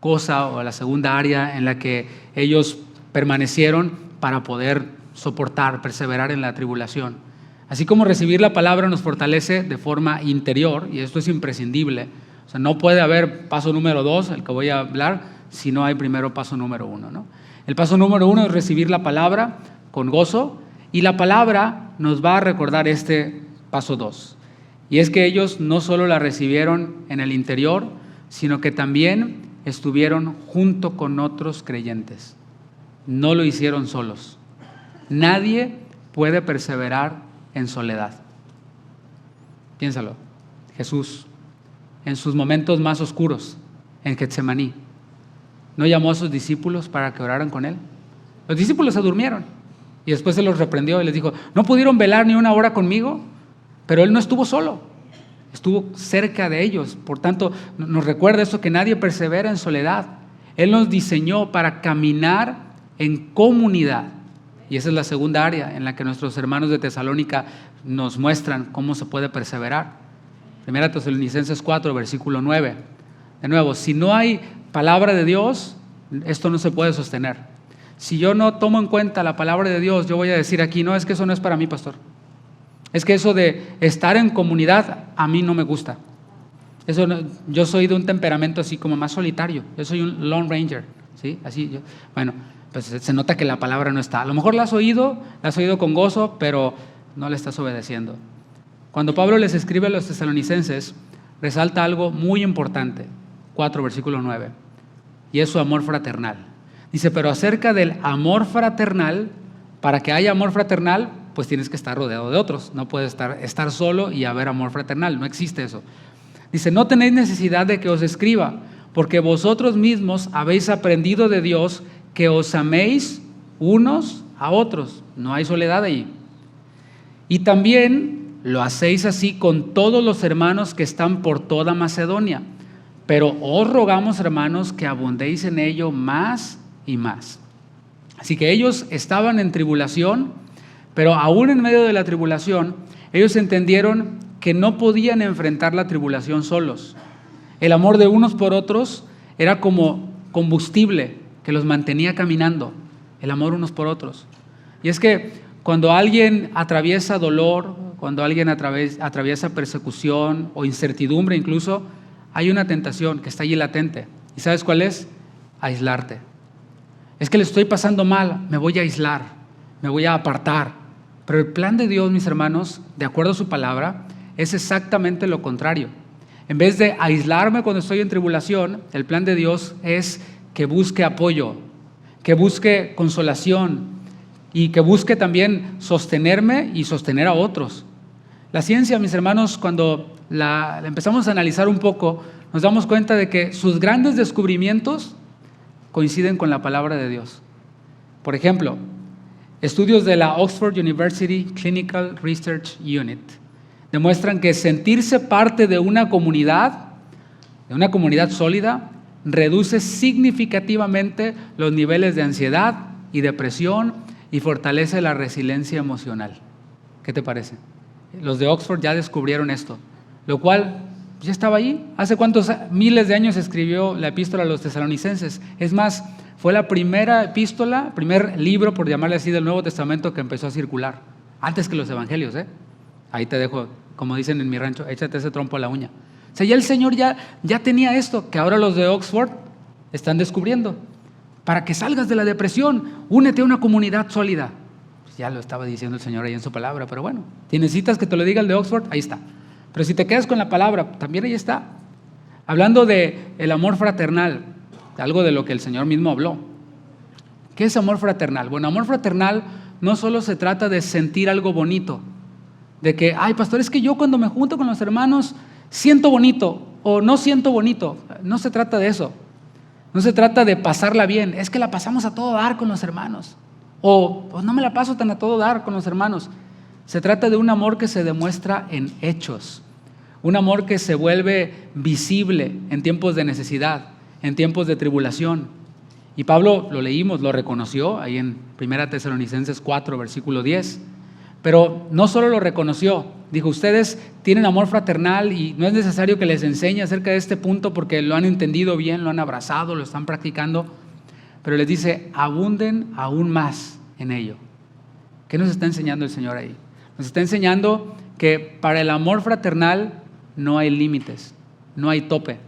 [SPEAKER 1] cosa o la segunda área en la que ellos permanecieron para poder soportar, perseverar en la tribulación. Así como recibir la palabra nos fortalece de forma interior, y esto es imprescindible. O sea, no puede haber paso número 2, el que voy a hablar, si no hay primero paso número 1, ¿no? El paso número 1 es recibir la palabra con gozo, y la palabra nos va a recordar este paso 2. Y es que ellos no solo la recibieron en el interior, sino que también estuvieron junto con otros creyentes. No lo hicieron solos. Nadie puede perseverar en soledad. Piénsalo. Jesús, en sus momentos más oscuros, en Getsemaní, ¿no llamó a sus discípulos para que oraran con él? Los discípulos se durmieron y después se los reprendió y les dijo: ¿no pudieron velar ni una hora conmigo? Pero él no estuvo solo, estuvo cerca de ellos. Por tanto, nos recuerda eso, que nadie persevera en soledad. Él nos diseñó para caminar en comunidad. Y esa es la segunda área en la que nuestros hermanos de Tesalónica nos muestran cómo se puede perseverar. Primera Tesalonicenses 4, versículo 9. De nuevo, si no hay palabra de Dios, esto no se puede sostener. Si yo no tomo en cuenta la palabra de Dios, yo voy a decir aquí: no, es que eso no es para mí, pastor. Es que eso de estar en comunidad a mí no me gusta. Eso no, yo soy de un temperamento así como más solitario. Yo soy un Lone Ranger, ¿sí? Así yo, bueno, pues se nota que la palabra no está. A lo mejor la has oído con gozo, pero no le estás obedeciendo. Cuando Pablo les escribe a los tesalonicenses, resalta algo muy importante. 4, versículo 9. Y es su amor fraternal. Dice: pero acerca del amor fraternal, para que haya amor fraternal, pues tienes que estar rodeado de otros. No puedes estar solo y haber amor fraternal. No existe eso. Dice: no tenéis necesidad de que os escriba, porque vosotros mismos habéis aprendido de Dios que os améis unos a otros. No hay soledad ahí. Y también lo hacéis así con todos los hermanos que están por toda Macedonia. Pero os rogamos, hermanos, que abundéis en ello más y más. Así que ellos estaban en tribulación, pero aún en medio de la tribulación, ellos entendieron que no podían enfrentar la tribulación solos. El amor de unos por otros era como combustible que los mantenía caminando, el amor unos por otros. Y es que cuando alguien atraviesa dolor, cuando alguien atraviesa persecución o incertidumbre incluso, hay una tentación que está allí latente. ¿Y sabes cuál es? Aislarte. Es que le estoy pasando mal, me voy a aislar, me voy a apartar. Pero el plan de Dios, mis hermanos, de acuerdo a su palabra, es exactamente lo contrario. En vez de aislarme cuando estoy en tribulación, el plan de Dios es que busque apoyo, que busque consolación y que busque también sostenerme y sostener a otros. La ciencia, mis hermanos, cuando la empezamos a analizar un poco, nos damos cuenta de que sus grandes descubrimientos coinciden con la palabra de Dios. Por ejemplo, estudios de la Oxford University Clinical Research Unit demuestran que sentirse parte de una comunidad sólida, reduce significativamente los niveles de ansiedad y depresión y fortalece la resiliencia emocional. ¿Qué te parece? Los de Oxford ya descubrieron esto, lo cual ya estaba ahí. ¿Hace cuántos miles de años escribió la epístola a los tesalonicenses? Es más, fue la primera epístola, primer libro, por llamarle así, del Nuevo Testamento que empezó a circular, antes que los evangelios, ¿eh? Ahí te dejo, como dicen en mi rancho, échate ese trompo a la uña. O sea, ya el Señor ya tenía esto, que ahora los de Oxford están descubriendo. Para que salgas de la depresión, únete a una comunidad sólida. Pues ya lo estaba diciendo el Señor ahí en su palabra, pero bueno, si necesitas que te lo diga el de Oxford, ahí está. Pero si te quedas con la palabra, también ahí está. Hablando de el amor fraternal, algo de lo que el Señor mismo habló. ¿Qué es amor fraternal? Bueno, amor fraternal no solo se trata de sentir algo bonito, de que, ay, pastor, es que yo cuando me junto con los hermanos siento bonito o no siento bonito. No se trata de eso. No se trata de pasarla bien. Es que la pasamos a todo dar con los hermanos. O no me la paso tan a todo dar con los hermanos. Se trata de un amor que se demuestra en hechos. Un amor que se vuelve visible en tiempos de necesidad, en tiempos de tribulación. Y Pablo, lo leímos, lo reconoció ahí en 1 Tesalonicenses 4, versículo 10. Pero no solo lo reconoció, dijo, ustedes tienen amor fraternal y no es necesario que les enseñe acerca de este punto porque lo han entendido bien, lo han abrazado, lo están practicando, pero les dice, abunden aún más en ello. ¿Qué nos está enseñando el Señor ahí? Nos está enseñando que para el amor fraternal no hay límites, no hay tope.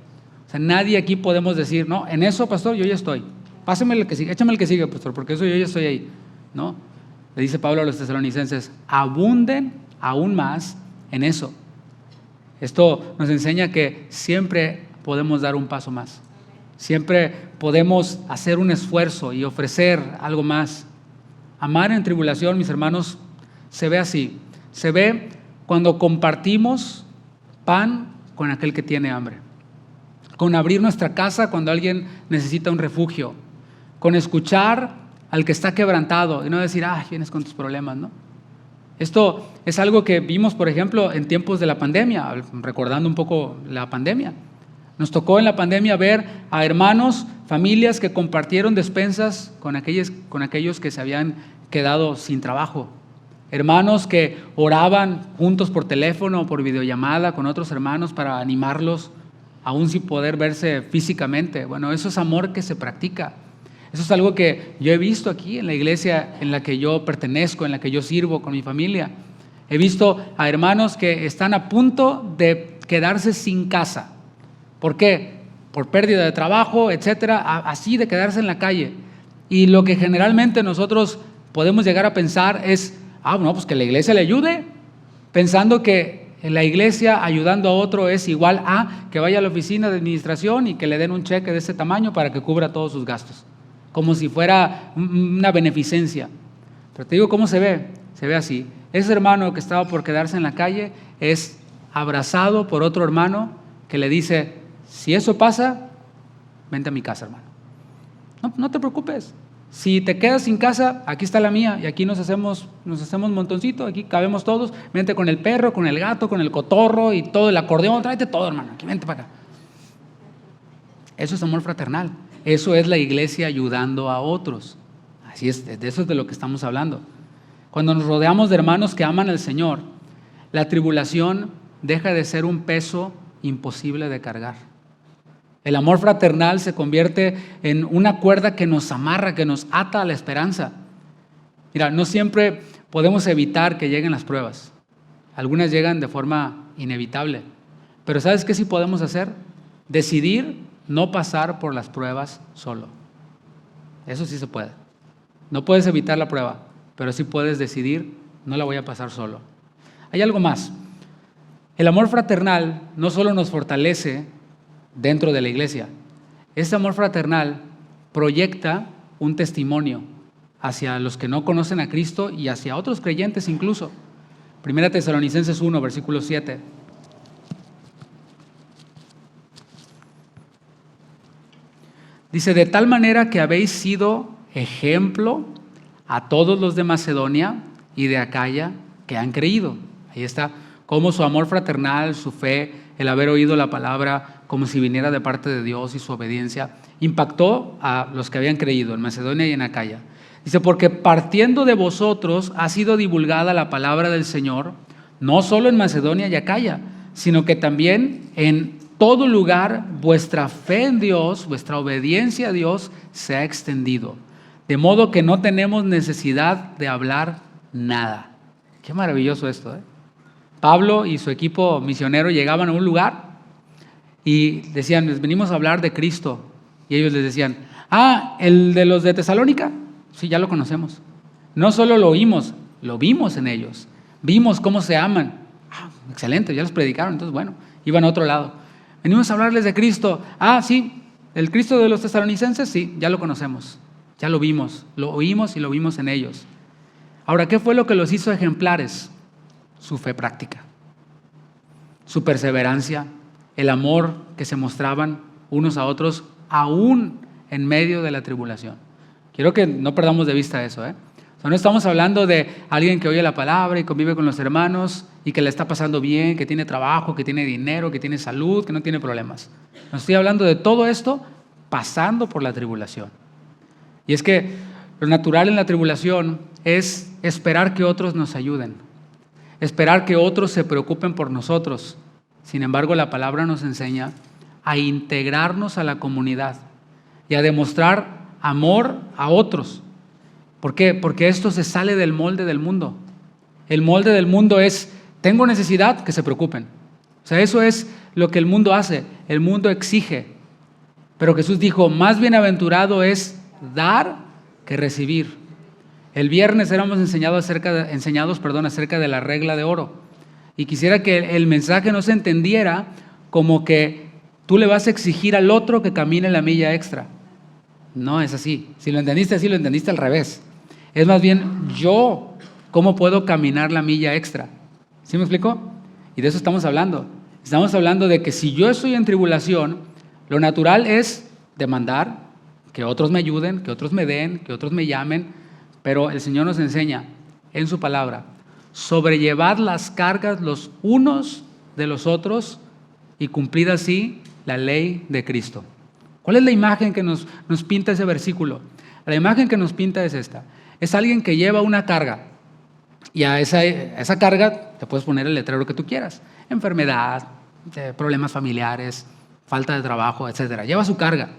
[SPEAKER 1] O sea, nadie aquí podemos decir, no, en eso, pastor, yo ya estoy. Pásame el que sigue, échame el que sigue, pastor, porque eso yo ya estoy ahí, ¿no? Le dice Pablo a los tesalonicenses, abunden aún más en eso. Esto nos enseña que siempre podemos dar un paso más. Siempre podemos hacer un esfuerzo y ofrecer algo más. Amar en tribulación, mis hermanos, se ve así. Se ve cuando compartimos pan con aquel que tiene hambre. Con abrir nuestra casa cuando alguien necesita un refugio. Con escuchar al que está quebrantado y no decir, vienes con tus problemas, ¿no? Esto es algo que vimos, por ejemplo, en tiempos de la pandemia, recordando un poco la pandemia. Nos tocó en la pandemia ver a hermanos, familias que compartieron despensas con aquellos que se habían quedado sin trabajo. Hermanos que oraban juntos por teléfono o por videollamada con otros hermanos para animarlos, aún sin poder verse físicamente. Bueno, eso es amor que se practica. Eso es algo que yo he visto aquí en la iglesia en la que yo pertenezco, en la que yo sirvo con mi familia. He visto a hermanos que están a punto de quedarse sin casa. ¿Por qué? Por pérdida de trabajo, etcétera, así de quedarse en la calle. Y lo que generalmente nosotros podemos llegar a pensar es, pues que la iglesia le ayude, pensando que la iglesia ayudando a otro es igual a que vaya a la oficina de administración y que le den un cheque de ese tamaño para que cubra todos sus gastos. Como si fuera una beneficencia. Pero te digo cómo se ve así. Ese hermano que estaba por quedarse en la calle es abrazado por otro hermano que le dice, si eso pasa, vente a mi casa, hermano. No te preocupes. Si te quedas sin casa, aquí está la mía y aquí nos hacemos montoncito, aquí cabemos todos. Vente con el perro, con el gato, con el cotorro y todo el acordeón, tráete todo, hermano, aquí vente para acá. Eso es amor fraternal. Eso es la iglesia ayudando a otros. Así es, de eso es de lo que estamos hablando. Cuando nos rodeamos de hermanos que aman al Señor, la tribulación deja de ser un peso imposible de cargar. El amor fraternal se convierte en una cuerda que nos amarra, que nos ata a la esperanza. Mira, no siempre podemos evitar que lleguen las pruebas. Algunas llegan de forma inevitable. Pero ¿sabes qué sí podemos hacer? Decidir no pasar por las pruebas solo. eso sí se puede. No puedes evitar la prueba, pero sí puedes decidir, no la voy a pasar solo. Hay algo más. El amor fraternal no solo nos fortalece dentro de la iglesia, este amor fraternal proyecta un testimonio hacia los que no conocen a Cristo y hacia otros creyentes incluso. Primera Tesalonicenses 1, versículo 7. Dice, de tal manera que habéis sido ejemplo a todos los de Macedonia y de Acaya que han creído. Ahí está, cómo su amor fraternal, su fe, el haber oído la palabra como si viniera de parte de Dios y su obediencia, impactó a los que habían creído en Macedonia y en Acaya. Dice, porque partiendo de vosotros ha sido divulgada la palabra del Señor, no solo en Macedonia y Acaya, sino que también en todo lugar vuestra fe en Dios, vuestra obediencia a Dios se ha extendido. De modo que no tenemos necesidad de hablar nada. Qué maravilloso esto, ¿eh? Pablo y su equipo misionero llegaban a un lugar y decían, les venimos a hablar de Cristo. Y ellos les decían, el de los de Tesalónica, sí, ya lo conocemos. No solo lo oímos, lo vimos en ellos. Vimos cómo se aman. Excelente, ya los predicaron, entonces bueno, iban a otro lado. Venimos a hablarles de Cristo. Sí, el Cristo de los tesalonicenses, sí, ya lo conocemos. Ya lo vimos, lo oímos y lo vimos en ellos. Ahora, ¿qué fue lo que los hizo ejemplares? Su fe práctica, su perseverancia, el amor que se mostraban unos a otros aún en medio de la tribulación. Quiero que no perdamos de vista eso, ¿eh? O sea, no estamos hablando de alguien que oye la palabra y convive con los hermanos y que le está pasando bien, que tiene trabajo, que tiene dinero, que tiene salud, que no tiene problemas. No estoy hablando de todo esto pasando por la tribulación. Y es que lo natural en la tribulación es esperar que otros nos ayuden, esperar que otros se preocupen por nosotros. Sin embargo, la palabra nos enseña a integrarnos a la comunidad y a demostrar amor a otros. ¿Por qué? Porque esto se sale del molde del mundo. El molde del mundo es, tengo necesidad, que se preocupen. O sea, eso es lo que el mundo hace. El mundo exige. Pero Jesús dijo, más bienaventurado es dar que recibir. El viernes éramos enseñados acerca de la regla de oro. Y quisiera que el mensaje no se entendiera como que tú le vas a exigir al otro que camine la milla extra. No es así. Si lo entendiste así, lo entendiste al revés. Es más bien yo, ¿cómo puedo caminar la milla extra? ¿Sí me explico? Y de eso estamos hablando. Estamos hablando de que si yo estoy en tribulación, lo natural es demandar que otros me ayuden, que otros me den, que otros me llamen, pero el Señor nos enseña en su palabra, sobrellevad las cargas los unos de los otros y cumplid así la ley de Cristo. ¿Cuál es la imagen que nos pinta ese versículo? La imagen que nos pinta es esta. Es alguien que lleva una carga y a esa carga te puedes poner el letrero que tú quieras. Enfermedad, problemas familiares, falta de trabajo, etc. Lleva su carga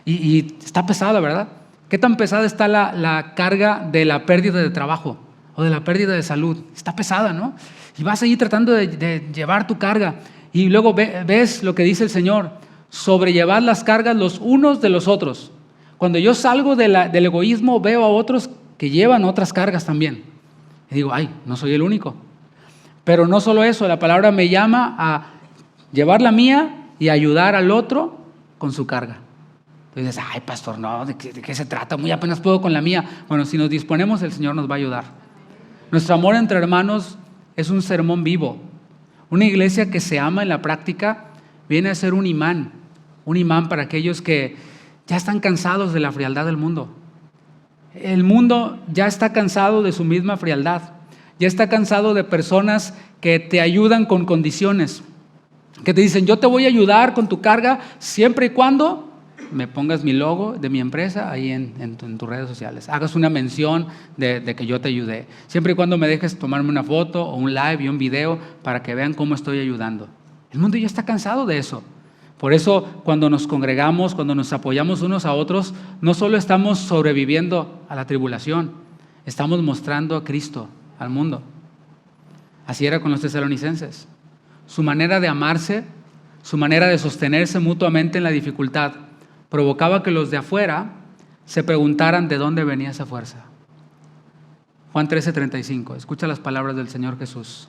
[SPEAKER 1] y está pesada, ¿verdad? ¿Qué tan pesada está la carga de la pérdida de trabajo o de la pérdida de salud? Está pesada, ¿no? Y vas ahí tratando de llevar tu carga y luego ves lo que dice el Señor, sobrellevad las cargas los unos de los otros. Cuando yo salgo del egoísmo, veo a otros que llevan otras cargas también. Y digo, no soy el único. Pero no solo eso, la palabra me llama a llevar la mía y ayudar al otro con su carga. Entonces dices, pastor, no, ¿de qué se trata? Muy apenas puedo con la mía. Bueno, si nos disponemos, el Señor nos va a ayudar. Nuestro amor entre hermanos es un sermón vivo. Una iglesia que se ama en la práctica viene a ser un imán para aquellos que ya están cansados de la frialdad del mundo. El mundo ya está cansado de su misma frialdad, ya está cansado de personas que te ayudan con condiciones, que te dicen, yo te voy a ayudar con tu carga siempre y cuando me pongas mi logo de mi empresa ahí en tus redes sociales, hagas una mención de que yo te ayudé, siempre y cuando me dejes tomarme una foto o un live y un video para que vean cómo estoy ayudando. El mundo ya está cansado de eso. Por eso, cuando nos congregamos, cuando nos apoyamos unos a otros, no solo estamos sobreviviendo a la tribulación, estamos mostrando a Cristo al mundo. Así era con los tesalonicenses. Su manera de amarse, su manera de sostenerse mutuamente en la dificultad, provocaba que los de afuera se preguntaran de dónde venía esa fuerza. Juan 13:35, escucha las palabras del Señor Jesús.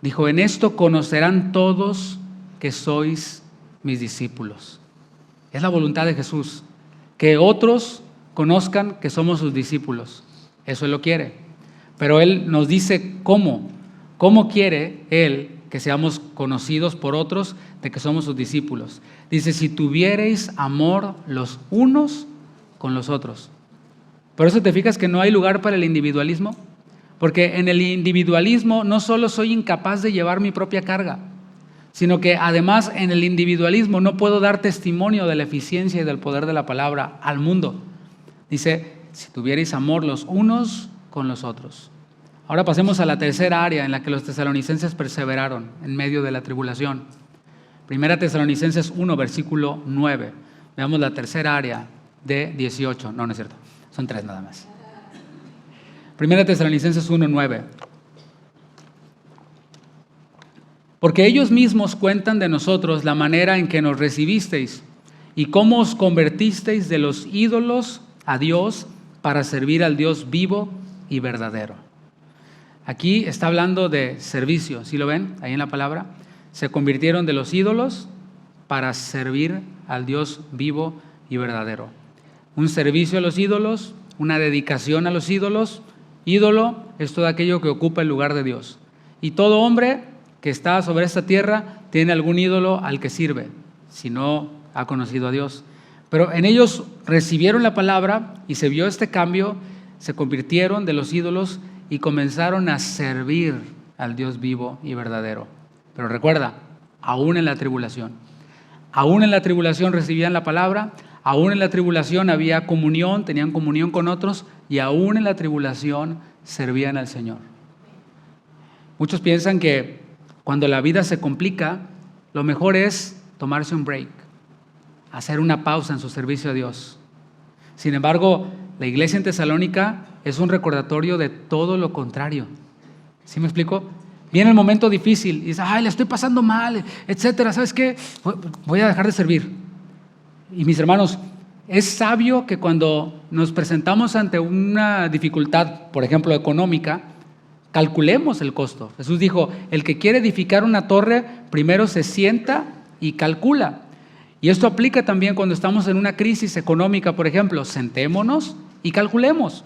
[SPEAKER 1] Dijo, en esto conocerán todos que sois mis discípulos. Es la voluntad de Jesús, que otros conozcan que somos sus discípulos. Eso Él lo quiere. Pero Él nos dice cómo quiere Él que seamos conocidos por otros de que somos sus discípulos. Dice, si tuviereis amor los unos con los otros. Por eso te fijas que no hay lugar para el individualismo, porque en el individualismo no solo soy incapaz de llevar mi propia carga, sino que además en el individualismo no puedo dar testimonio de la eficiencia y del poder de la palabra al mundo. Dice, si tuvierais amor los unos con los otros. Ahora pasemos a la tercera área en la que los tesalonicenses perseveraron en medio de la tribulación. Primera Tesalonicenses 1, versículo 9. Veamos la tercera área de 18. No es cierto. Son 3 nada más. Primera Tesalonicenses 1, 9. Porque ellos mismos cuentan de nosotros la manera en que nos recibisteis y cómo os convertisteis de los ídolos a Dios para servir al Dios vivo y verdadero. Aquí está hablando de servicio, ¿sí lo ven? Ahí en la palabra. Se convirtieron de los ídolos para servir al Dios vivo y verdadero. Un servicio a los ídolos, una dedicación a los ídolos. Ídolo es todo aquello que ocupa el lugar de Dios. Y todo hombre que está sobre esta tierra tiene algún ídolo al que sirve, si no ha conocido a Dios. Pero en ellos recibieron la palabra y se vio este cambio, se convirtieron de los ídolos y comenzaron a servir al Dios vivo y verdadero. Pero recuerda, aún en la tribulación recibían la palabra, aún en la tribulación había comunión, tenían comunión con otros y aún en la tribulación servían al Señor. Muchos piensan que cuando la vida se complica, lo mejor es tomarse un break, hacer una pausa en su servicio a Dios. Sin embargo, la iglesia en Tesalónica es un recordatorio de todo lo contrario. ¿Sí me explico? Viene el momento difícil y dice, le estoy pasando mal, etcétera. ¿Sabes qué? Voy a dejar de servir. Y mis hermanos, es sabio que cuando nos presentamos ante una dificultad, por ejemplo, económica, calculemos el costo. Jesús dijo, el que quiere edificar una torre, primero se sienta y calcula. Y esto aplica también cuando estamos en una crisis económica, por ejemplo, sentémonos y calculemos.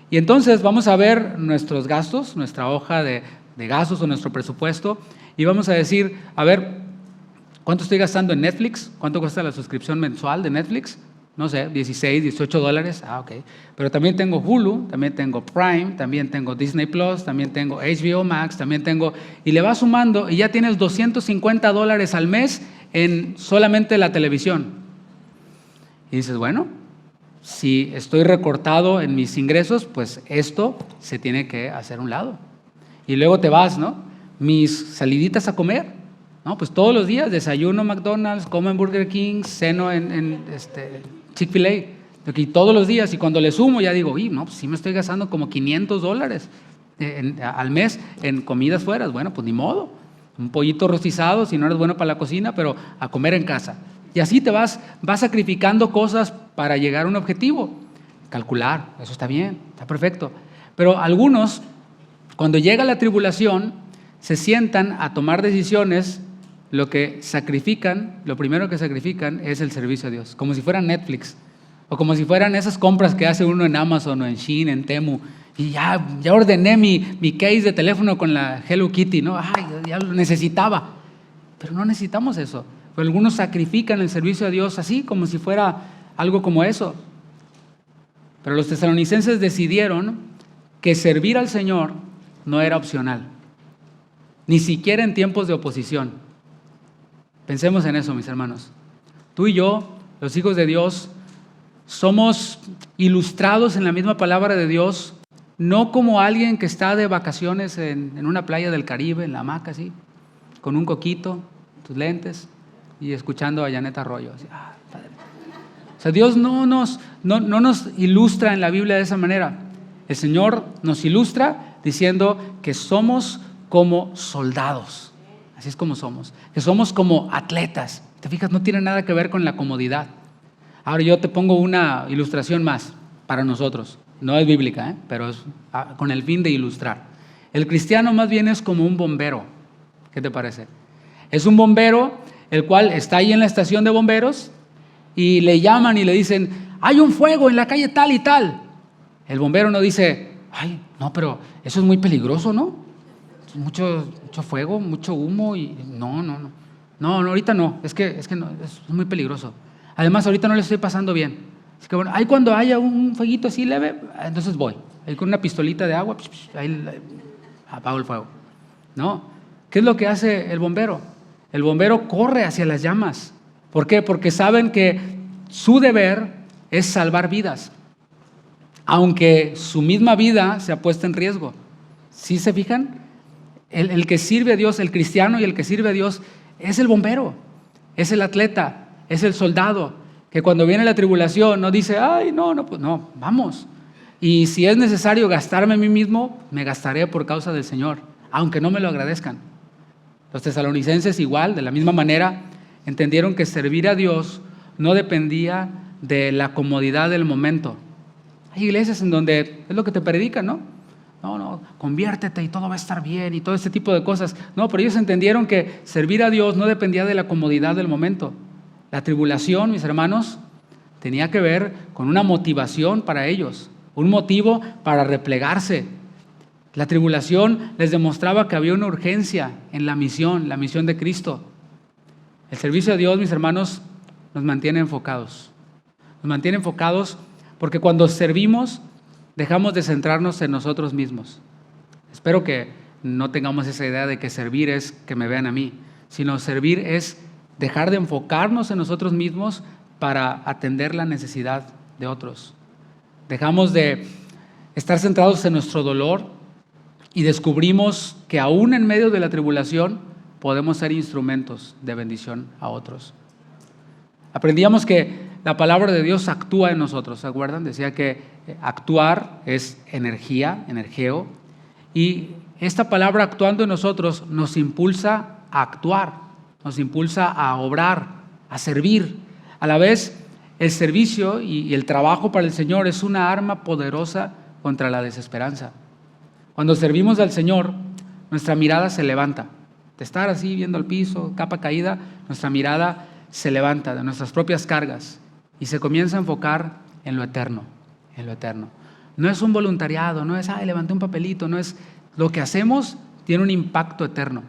[SPEAKER 1] Y entonces vamos a ver nuestros gastos, nuestra hoja de gastos o nuestro presupuesto, y vamos a decir, a ver, ¿cuánto estoy gastando en Netflix? ¿Cuánto cuesta la suscripción mensual de Netflix? No sé, $16, $18. Ok. Pero también tengo Hulu, también tengo Prime, también tengo Disney Plus, también tengo HBO Max, también tengo... Y le vas sumando y ya tienes $250 al mes en solamente la televisión. Y dices, bueno, si estoy recortado en mis ingresos, pues esto se tiene que hacer a un lado. Y luego te vas, ¿no? Mis saliditas a comer, ¿no? Pues todos los días desayuno McDonald's, como en Burger King, ceno en Chick-fil-A, aquí todos los días, y cuando le sumo ya digo, no, pues sí me estoy gastando como $500 al mes en comidas fuera. Bueno, pues ni modo, un pollito rostizado si no eres bueno para la cocina, pero a comer en casa. Y así te vas sacrificando cosas para llegar a un objetivo. Calcular, eso está bien, está perfecto. Pero algunos, cuando llega la tribulación, se sientan a tomar decisiones. Lo primero que sacrifican es el servicio a Dios, como si fueran Netflix, o como si fueran esas compras que hace uno en Amazon o en Shein, en Temu, y ya ordené mi case de teléfono con la Hello Kitty, ¿no? Ya lo necesitaba, pero no necesitamos eso. Pero algunos sacrifican el servicio a Dios así, como si fuera algo como eso. Pero los tesalonicenses decidieron que servir al Señor no era opcional, ni siquiera en tiempos de oposición. Pensemos en eso, mis hermanos. Tú y yo, los hijos de Dios, somos ilustrados en la misma palabra de Dios, no como alguien que está de vacaciones en una playa del Caribe, en la hamaca, así, con un coquito, tus lentes, y escuchando a Janet Arroyo. Así, padre. O sea, Dios no nos ilustra en la Biblia de esa manera. El Señor nos ilustra diciendo que somos como soldados. Así es como somos, que somos como atletas. Te fijas, no tiene nada que ver con la comodidad. Ahora yo te pongo una ilustración más para nosotros. No es bíblica, pero es con el fin de ilustrar. El cristiano más bien es como un bombero. ¿Qué te parece? Es un bombero el cual está ahí en la estación de bomberos y le llaman y le dicen, hay un fuego en la calle tal y tal. El bombero no dice, ay, no, pero eso es muy peligroso, ¿no? Mucho fuego, mucho humo y no, ahorita no, es que no, es muy peligroso. Además, ahorita no le estoy pasando bien. Es que bueno, ahí cuando haya un fueguito así leve, entonces voy. Ahí con una pistolita de agua, ahí apago el fuego. No, ¿qué es lo que hace el bombero? El bombero corre hacia las llamas. ¿Por qué? Porque saben que su deber es salvar vidas, aunque su misma vida se ha puesto en riesgo. ¿Sí se fijan? El que sirve a Dios, el cristiano y el que sirve a Dios es el bombero, es el atleta, es el soldado, que cuando viene la tribulación no dice, ay, pues no, vamos. Y si es necesario gastarme a mí mismo, me gastaré por causa del Señor, aunque no me lo agradezcan. Los tesalonicenses igual, de la misma manera, entendieron que servir a Dios no dependía de la comodidad del momento. Hay iglesias en donde es lo que te predican, ¿no? No, conviértete y todo va a estar bien y todo este tipo de cosas. No, pero ellos entendieron que servir a Dios no dependía de la comodidad del momento. La tribulación, mis hermanos, tenía que ver con una motivación para ellos, un motivo para replegarse. La tribulación les demostraba que había una urgencia en la misión de Cristo. El servicio a Dios, mis hermanos, nos mantiene enfocados. Nos mantiene enfocados porque cuando servimos, dejamos de centrarnos en nosotros mismos. Espero que no tengamos esa idea de que servir es que me vean a mí, sino servir es dejar de enfocarnos en nosotros mismos para atender la necesidad de otros. Dejamos de estar centrados en nuestro dolor y descubrimos que aún en medio de la tribulación podemos ser instrumentos de bendición a otros. Aprendíamos que la palabra de Dios actúa en nosotros, ¿se acuerdan? Decía que actuar es energía, energeo, y esta palabra actuando en nosotros nos impulsa a actuar, nos impulsa a obrar, a servir. A la vez, el servicio y el trabajo para el Señor es una arma poderosa contra la desesperanza. Cuando servimos al Señor, nuestra mirada se levanta. De estar así viendo el piso, capa caída, nuestra mirada se levanta de nuestras propias cargas y se comienza a enfocar en lo eterno, en lo eterno. No es un voluntariado, no es, levanté un papelito, no es, lo que hacemos tiene un impacto eterno.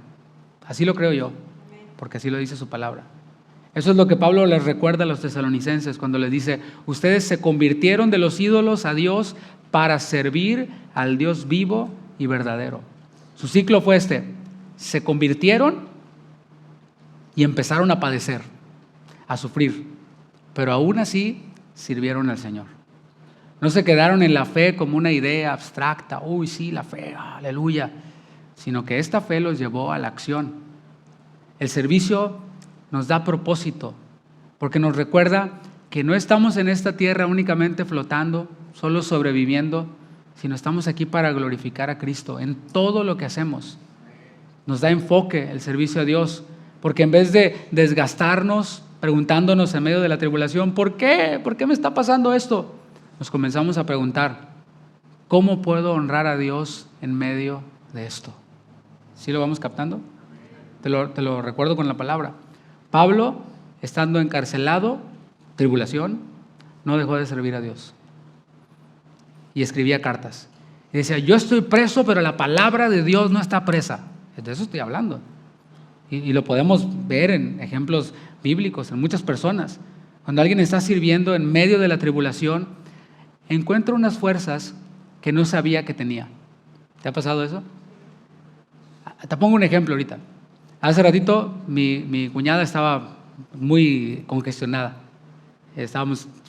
[SPEAKER 1] Así lo creo yo, porque así lo dice su palabra. Eso es lo que Pablo les recuerda a los tesalonicenses cuando les dice, ustedes se convirtieron de los ídolos a Dios para servir al Dios vivo y verdadero. Su ciclo fue este, se convirtieron y empezaron a padecer, a sufrir, pero aún así sirvieron al Señor. No se quedaron en la fe como una idea abstracta, uy, sí, la fe, aleluya, sino que esta fe los llevó a la acción. El servicio nos da propósito, porque nos recuerda que no estamos en esta tierra únicamente flotando, solo sobreviviendo, sino estamos aquí para glorificar a Cristo en todo lo que hacemos. Nos da enfoque el servicio a Dios, porque en vez de desgastarnos preguntándonos en medio de la tribulación, ¿por qué? ¿Por qué me está pasando esto? Nos comenzamos a preguntar, ¿cómo puedo honrar a Dios en medio de esto? ¿Sí lo vamos captando? Te lo recuerdo con la palabra. Pablo, estando encarcelado, tribulación, no dejó de servir a Dios. Y escribía cartas. Y decía, yo estoy preso, pero la palabra de Dios no está presa. De eso estoy hablando. Y lo podemos ver en ejemplos bíblicos, en muchas personas. Cuando alguien está sirviendo en medio de la tribulación, encuentra unas fuerzas que no sabía que tenía. ¿Te ha pasado eso? Te pongo un ejemplo ahorita. Hace ratito mi cuñada estaba muy congestionada.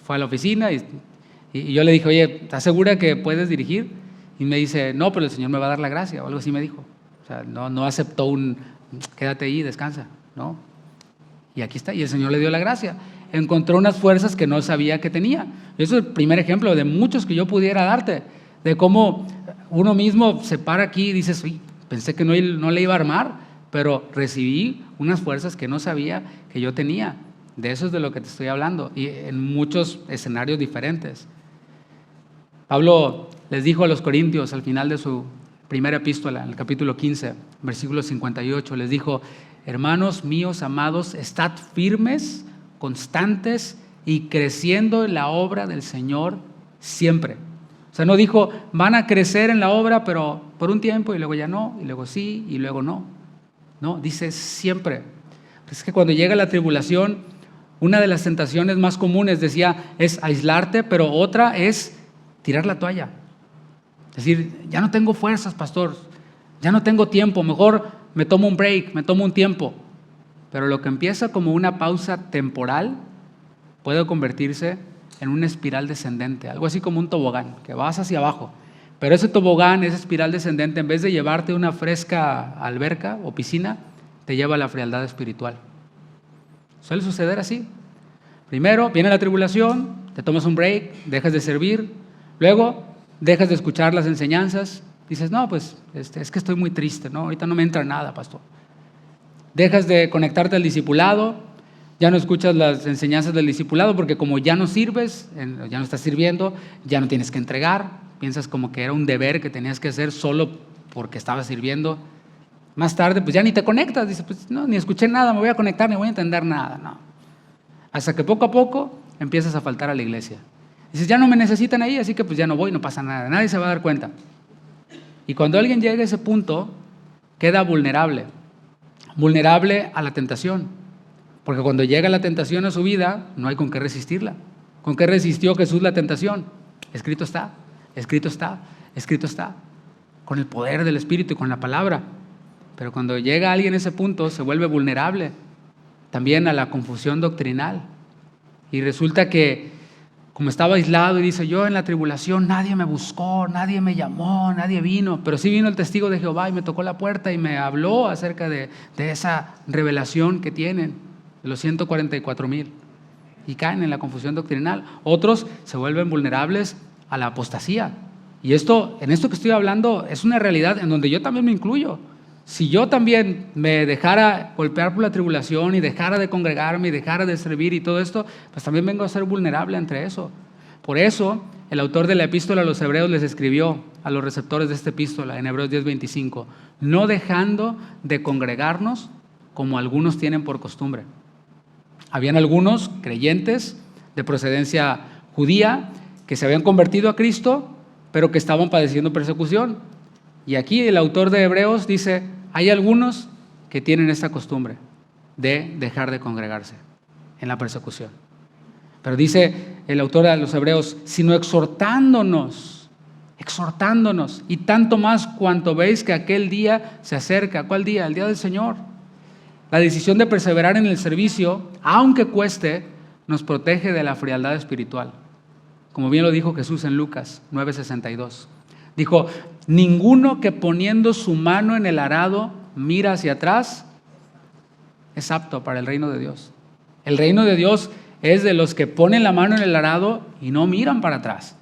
[SPEAKER 1] Fue a la oficina y yo le dije, oye, ¿estás segura que puedes dirigir? Y me dice, no, pero el Señor me va a dar la gracia, o algo así me dijo. O sea, no aceptó quédate ahí, descansa, ¿no? Y aquí está, y el Señor le dio la gracia. Encontró unas fuerzas que no sabía que tenía. Eso es el primer ejemplo de muchos que yo pudiera darte, de cómo uno mismo se para aquí y dices, uy, pensé que no le iba a armar, pero recibí unas fuerzas que no sabía que yo tenía. De eso es de lo que te estoy hablando, y en muchos escenarios diferentes. Pablo les dijo a los corintios al final de su primera epístola, en el capítulo 15, versículo 58, les dijo: hermanos míos amados, estad firmes, constantes y creciendo en la obra del Señor siempre. O sea, no dijo, van a crecer en la obra, pero por un tiempo y luego ya no, y luego sí, y luego no. No, dice siempre. Es que cuando llega la tribulación, una de las tentaciones más comunes, decía, es aislarte, pero otra es tirar la toalla. Es decir, ya no tengo fuerzas, pastor, ya no tengo tiempo, mejor me tomo un break, me tomo un tiempo. Pero lo que empieza como una pausa temporal puede convertirse en una espiral descendente, algo así como un tobogán, que vas hacia abajo. Pero ese tobogán, esa espiral descendente, en vez de llevarte a una fresca alberca o piscina, te lleva a la frialdad espiritual. Suele suceder así. Primero viene la tribulación, te tomas un break, dejas de servir, luego dejas de escuchar las enseñanzas, dices, no, pues es que estoy muy triste, ¿no? Ahorita no me entra nada, pastor. Dejas de conectarte al discipulado, ya no escuchas las enseñanzas del discipulado porque como ya no sirves, ya no estás sirviendo, ya no tienes que entregar, piensas como que era un deber que tenías que hacer solo porque estabas sirviendo. Más tarde, pues ya ni te conectas, dices, pues no, ni escuché nada, me voy a conectar, ni voy a entender nada, no. Hasta que poco a poco empiezas a faltar a la iglesia. Dices, ya no me necesitan ahí, así que pues ya no voy, no pasa nada, nadie se va a dar cuenta. Y cuando alguien llega a ese punto, queda vulnerable a la tentación. Porque cuando llega la tentación a su vida, no hay con qué resistirla. ¿Con qué resistió Jesús la tentación? Escrito está, escrito está, escrito está. Con el poder del Espíritu y con la palabra. Pero cuando llega alguien a ese punto, se vuelve vulnerable también a la confusión doctrinal. Y resulta que, como estaba aislado y dice, yo en la tribulación nadie me buscó, nadie me llamó, nadie vino, pero sí vino el testigo de Jehová y me tocó la puerta y me habló acerca de esa revelación que tienen, de los 144,000, y caen en la confusión doctrinal. Otros se vuelven vulnerables a la apostasía. Y en esto que estoy hablando es una realidad en donde yo también me incluyo. Si yo también me dejara golpear por la tribulación y dejara de congregarme y dejara de servir y todo esto, pues también vengo a ser vulnerable entre eso. Por eso, el autor de la epístola a los Hebreos les escribió a los receptores de esta epístola en Hebreos 10:25, no dejando de congregarnos como algunos tienen por costumbre. Habían algunos creyentes de procedencia judía que se habían convertido a Cristo, pero que estaban padeciendo persecución. Y aquí el autor de Hebreos dice, hay algunos que tienen esta costumbre de dejar de congregarse en la persecución. Pero dice el autor de los Hebreos, sino exhortándonos, y tanto más cuanto veis que aquel día se acerca. ¿Cuál día? El día del Señor. La decisión de perseverar en el servicio, aunque cueste, nos protege de la frialdad espiritual. Como bien lo dijo Jesús en Lucas 9:62. Dijo, ninguno que poniendo su mano en el arado mira hacia atrás es apto para el reino de Dios. El reino de Dios es de los que ponen la mano en el arado y no miran para atrás.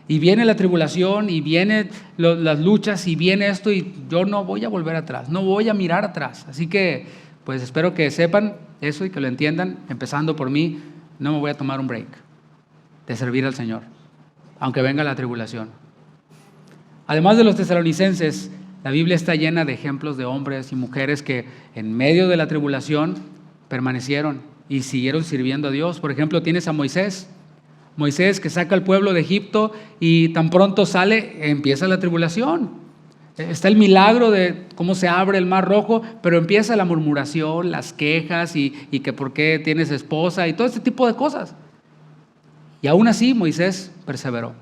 [SPEAKER 1] Y viene la tribulación y vienen las luchas y viene esto y yo no voy a volver atrás, no voy a mirar atrás. Así que pues espero que sepan eso y que lo entiendan, empezando por mí, no me voy a tomar un break de servir al Señor, aunque venga la tribulación. Además de los tesalonicenses, la Biblia está llena de ejemplos de hombres y mujeres que en medio de la tribulación permanecieron y siguieron sirviendo a Dios. Por ejemplo, tienes a Moisés que saca al pueblo de Egipto y tan pronto sale, empieza la tribulación. Está el milagro de cómo se abre el mar rojo, pero empieza la murmuración, las quejas y que por qué tienes esposa y todo este tipo de cosas. Y aún así Moisés perseveró.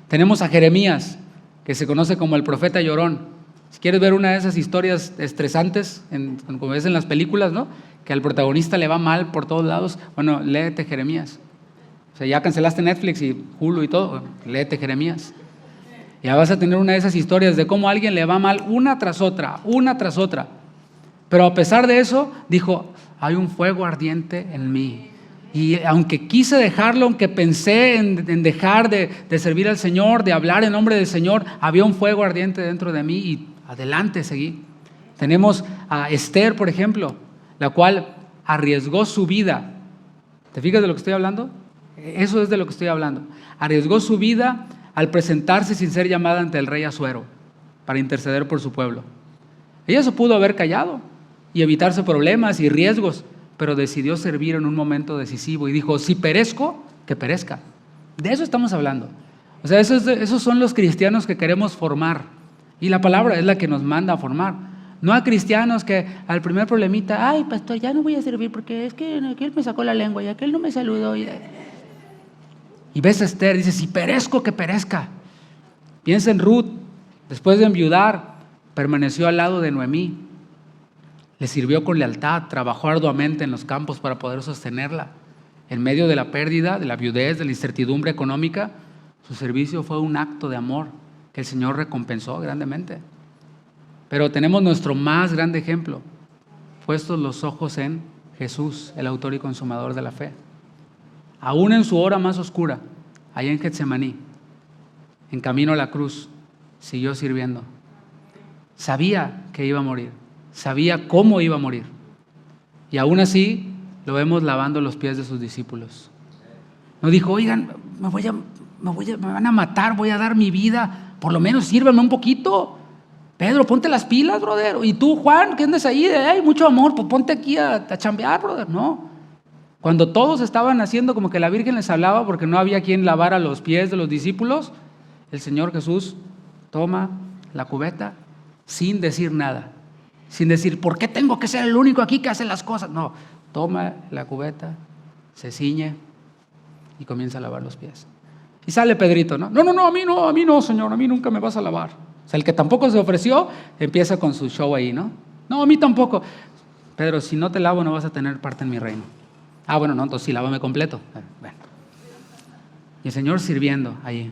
[SPEAKER 1] Tenemos a Jeremías, que se conoce como el profeta llorón. Si quieres ver una de esas historias estresantes, como ves en las películas, ¿no? Que al protagonista le va mal por todos lados, bueno, léete Jeremías. O sea, ya cancelaste Netflix y Hulu y todo, léete Jeremías. Ya vas a tener una de esas historias de cómo a alguien le va mal una tras otra. Pero a pesar de eso, dijo, hay un fuego ardiente en mí. Y aunque quise dejarlo, aunque pensé en dejar de servir al Señor, de hablar en nombre del Señor, había un fuego ardiente dentro de mí y adelante seguí. Tenemos a Esther, por ejemplo, la cual arriesgó su vida ¿Te fijas de lo que estoy hablando? Eso es de lo que estoy hablando. Arriesgó su vida al presentarse sin ser llamada ante el rey Asuero para interceder por su pueblo. Ella se pudo haber callado y evitarse problemas y riesgos, pero decidió servir en un momento decisivo y dijo, si perezco, que perezca. De eso estamos hablando. O sea, esos son los cristianos que queremos formar. Y la palabra es la que nos manda a formar. No a cristianos que al primer problemita, ay, pastor, ya no voy a servir porque es que aquel me sacó la lengua y aquel no me saludó. Y ves a Esther, dice, si perezco, que perezca. Piensa en Ruth, después de enviudar, permaneció al lado de Noemí. Le sirvió con lealtad, trabajó arduamente en los campos para poder sostenerla. En medio de la pérdida, de la viudez, de la incertidumbre económica, su servicio fue un acto de amor que el Señor recompensó grandemente. Pero tenemos nuestro más grande ejemplo, puestos los ojos en Jesús, el autor y consumador de la fe. Aún en su hora más oscura, allá en Getsemaní, en camino a la cruz, siguió sirviendo. Sabía que iba a morir, sabía cómo iba a morir. Y aún así, lo vemos lavando los pies de sus discípulos. No dijo, oigan, me van a matar, voy a dar mi vida, por lo menos sírvanme un poquito. Pedro, ponte las pilas, brother. Y tú, Juan, que andas ahí, hay mucho amor, pues ponte aquí a chambear, brother. No. Cuando todos estaban haciendo como que la Virgen les hablaba porque no había quien lavara los pies de los discípulos, el Señor Jesús toma la cubeta sin decir nada. Sin decir, ¿por qué tengo que ser el único aquí que hace las cosas? No, toma la cubeta, se ciñe y comienza a lavar los pies. Y sale Pedrito, ¿no? No, a mí no, Señor, a mí nunca me vas a lavar. O sea, el que tampoco se ofreció, empieza con su show ahí, ¿no? No, a mí tampoco. Pedro, si no te lavo, no vas a tener parte en mi reino. Ah, bueno, no, entonces sí, lávame completo. Bueno. Y el Señor sirviendo ahí.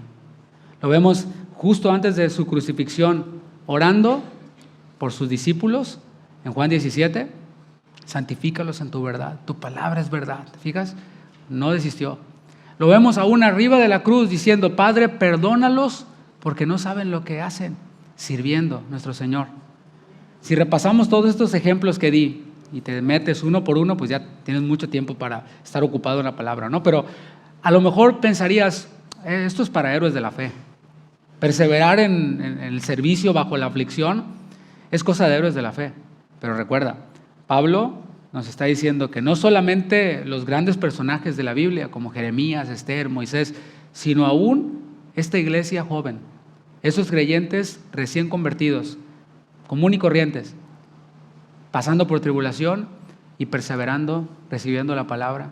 [SPEAKER 1] Lo vemos justo antes de su crucifixión, orando por sus discípulos, en Juan 17, santifícalos en tu verdad, tu palabra es verdad. ¿Te fijas? No desistió. Lo vemos aún arriba de la cruz diciendo, Padre, perdónalos porque no saben lo que hacen, sirviendo nuestro Señor. Si repasamos todos estos ejemplos que di y te metes uno por uno, pues ya tienes mucho tiempo para estar ocupado en la palabra, ¿no? Pero a lo mejor pensarías, esto es para héroes de la fe. Perseverar en el servicio bajo la aflicción es cosa de héroes de la fe. Pero recuerda, Pablo nos está diciendo que no solamente los grandes personajes de la Biblia, como Jeremías, Esther, Moisés, sino aún esta iglesia joven, esos creyentes recién convertidos, común y corrientes, pasando por tribulación y perseverando, recibiendo la palabra,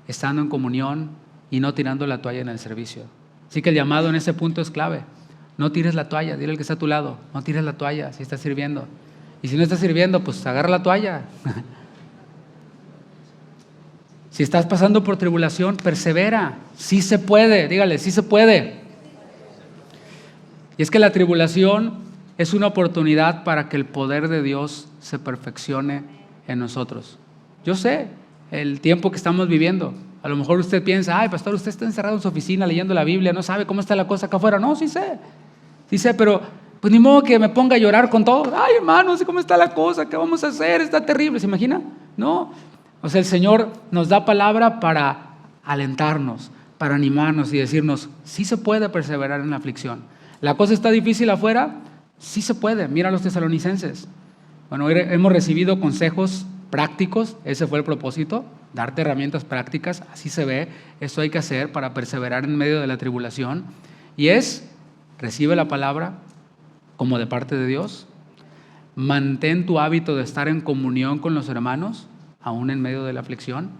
[SPEAKER 1] estando en comunión y no tirando la toalla en el servicio. Así que el llamado en ese punto es clave. No tires la toalla, dile al que está a tu lado, no tires la toalla si estás sirviendo. Y si no estás sirviendo, pues agarra la toalla. Si estás pasando por tribulación, persevera. Sí se puede, dígale, sí se puede. Y es que la tribulación es una oportunidad para que el poder de Dios se perfeccione en nosotros. Yo sé el tiempo que estamos viviendo. A lo mejor usted piensa, ay, pastor, usted está encerrado en su oficina leyendo la Biblia, no sabe cómo está la cosa acá afuera. No, sí sé, pero pues ni modo que me ponga a llorar con todo. Ay, hermano, no sé cómo está la cosa, ¿qué vamos a hacer? Está terrible, ¿se imagina? No. O sea, el Señor nos da palabra para alentarnos, para animarnos y decirnos, sí se puede perseverar en la aflicción. ¿La cosa está difícil afuera? Sí se puede. Mira a los tesalonicenses. Bueno, hoy hemos recibido consejos prácticos, ese fue el propósito, darte herramientas prácticas, así se ve, eso hay que hacer para perseverar en medio de la tribulación. Y es, recibe la palabra como de parte de Dios, mantén tu hábito de estar en comunión con los hermanos, aún en medio de la aflicción,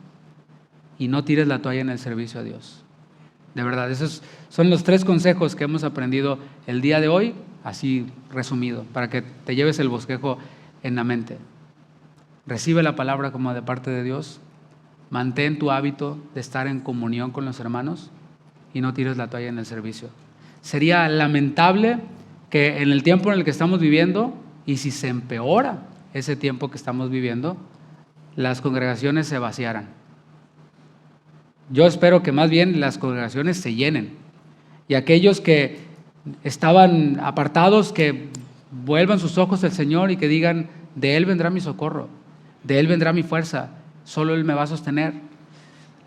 [SPEAKER 1] y no tires la toalla en el servicio a Dios. De verdad, esos son los 3 consejos que hemos aprendido el día de hoy, así resumido, para que te lleves el bosquejo en la mente. Recibe la palabra como de parte de Dios, mantén tu hábito de estar en comunión con los hermanos y no tires la toalla en el servicio. Sería lamentable que en el tiempo en el que estamos viviendo, y si se empeora ese tiempo que estamos viviendo, las congregaciones se vaciaran. Yo espero que más bien las congregaciones se llenen y aquellos que estaban apartados que vuelvan sus ojos al Señor y que digan, de Él vendrá mi socorro, de Él vendrá mi fuerza, solo Él me va a sostener.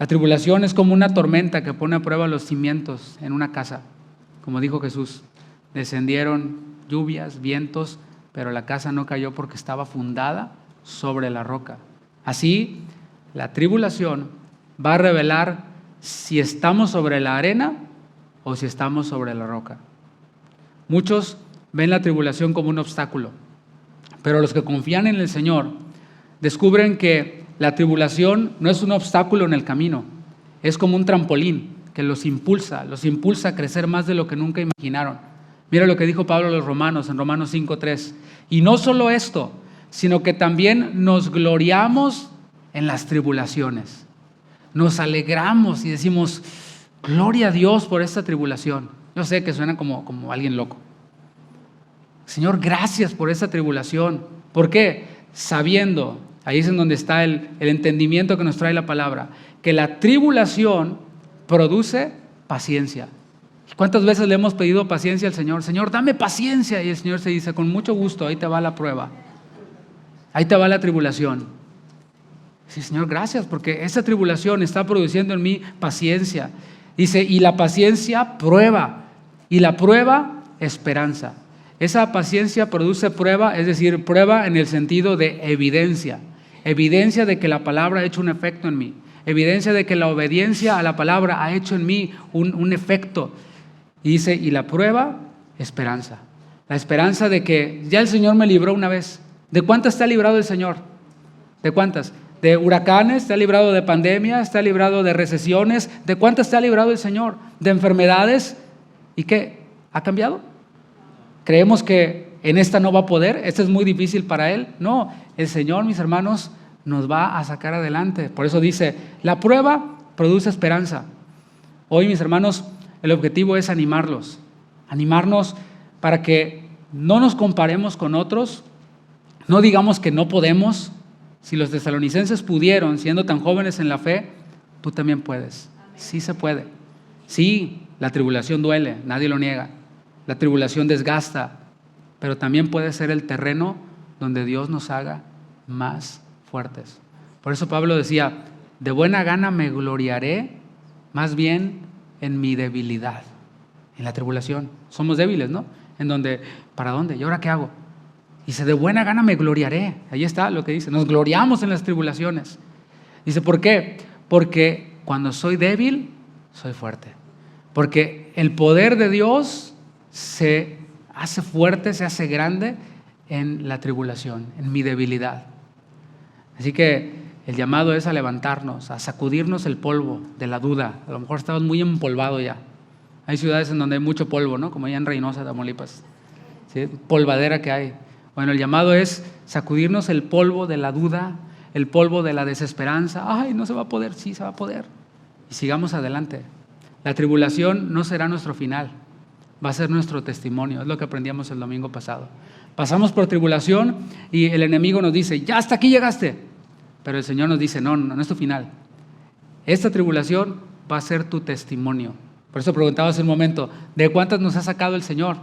[SPEAKER 1] La tribulación es como una tormenta que pone a prueba los cimientos en una casa. Como dijo Jesús, descendieron lluvias, vientos, pero la casa no cayó porque estaba fundada sobre la roca. Así, la tribulación va a revelar si estamos sobre la arena o si estamos sobre la roca. Muchos ven la tribulación como un obstáculo, pero los que confían en el Señor descubren que la tribulación no es un obstáculo en el camino, es como un trampolín que los impulsa a crecer más de lo que nunca imaginaron. Mira lo que dijo Pablo a los romanos en Romanos 5:3. Y no solo esto, sino que también nos gloriamos en las tribulaciones. Nos alegramos y decimos, gloria a Dios por esta tribulación. Yo sé que suena como alguien loco. Señor, gracias por esta tribulación. ¿Por qué? Sabiendo, ahí es en donde está el entendimiento que nos trae la palabra, que la tribulación produce paciencia. ¿Cuántas veces le hemos pedido paciencia al Señor? Señor, dame paciencia. Y el Señor se dice, con mucho gusto, ahí te va la prueba. Ahí te va la tribulación. Sí, Señor, gracias, porque esa tribulación está produciendo en mí paciencia. Dice, y la paciencia prueba, y la prueba esperanza. Esa paciencia produce prueba, es decir, prueba en el sentido de evidencia. Evidencia de que la palabra ha hecho un efecto en mí. Evidencia de que la obediencia a la palabra ha hecho en mí un efecto. Y dice, y la prueba, esperanza. La esperanza de que ya el Señor me libró una vez. ¿De cuántas te ha librado el Señor? ¿De cuántas? ¿De huracanes? ¿Te ha librado de pandemias? ¿Te ha librado de recesiones? ¿De cuántas te ha librado el Señor? ¿De enfermedades? ¿Y qué? ¿Ha cambiado? ¿Creemos que en esta no va a poder? ¿Esta es muy difícil para Él? No, el Señor, mis hermanos, nos va a sacar adelante. Por eso dice, la prueba produce esperanza. Hoy, mis hermanos, el objetivo es animarnos para que no nos comparemos con otros, no digamos que no podemos. Si los tesalonicenses pudieron, siendo tan jóvenes en la fe, tú también puedes. Sí se puede. Sí, la tribulación duele, nadie lo niega. La tribulación desgasta, pero también puede ser el terreno donde Dios nos haga más fuertes. Por eso Pablo decía, de buena gana me gloriaré más bien en mi debilidad, en la tribulación. Somos débiles, ¿no? En donde, ¿para dónde? ¿Y ahora qué hago? Dice, de buena gana me gloriaré. Ahí está lo que dice, nos gloriamos en las tribulaciones. Dice, ¿por qué? Porque cuando soy débil, soy fuerte. Porque el poder de Dios se hace fuerte, se hace grande en la tribulación, en mi debilidad. Así que el llamado es a levantarnos, a sacudirnos el polvo de la duda. A lo mejor estamos muy empolvados ya. Hay ciudades en donde hay mucho polvo, ¿no? Como allá en Reynosa, Tamaulipas. ¿Sí? Polvadera que hay. Bueno, el llamado es sacudirnos el polvo de la duda, el polvo de la desesperanza. Ay, no se va a poder. Sí, se va a poder. Y sigamos adelante. La tribulación no será nuestro final, va a ser nuestro testimonio. Es lo que aprendíamos el domingo pasado. Pasamos por tribulación y el enemigo nos dice, ya hasta aquí llegaste. Pero el Señor nos dice, no es tu final. Esta tribulación va a ser tu testimonio. Por eso preguntaba hace un momento, ¿de cuántas nos ha sacado el Señor?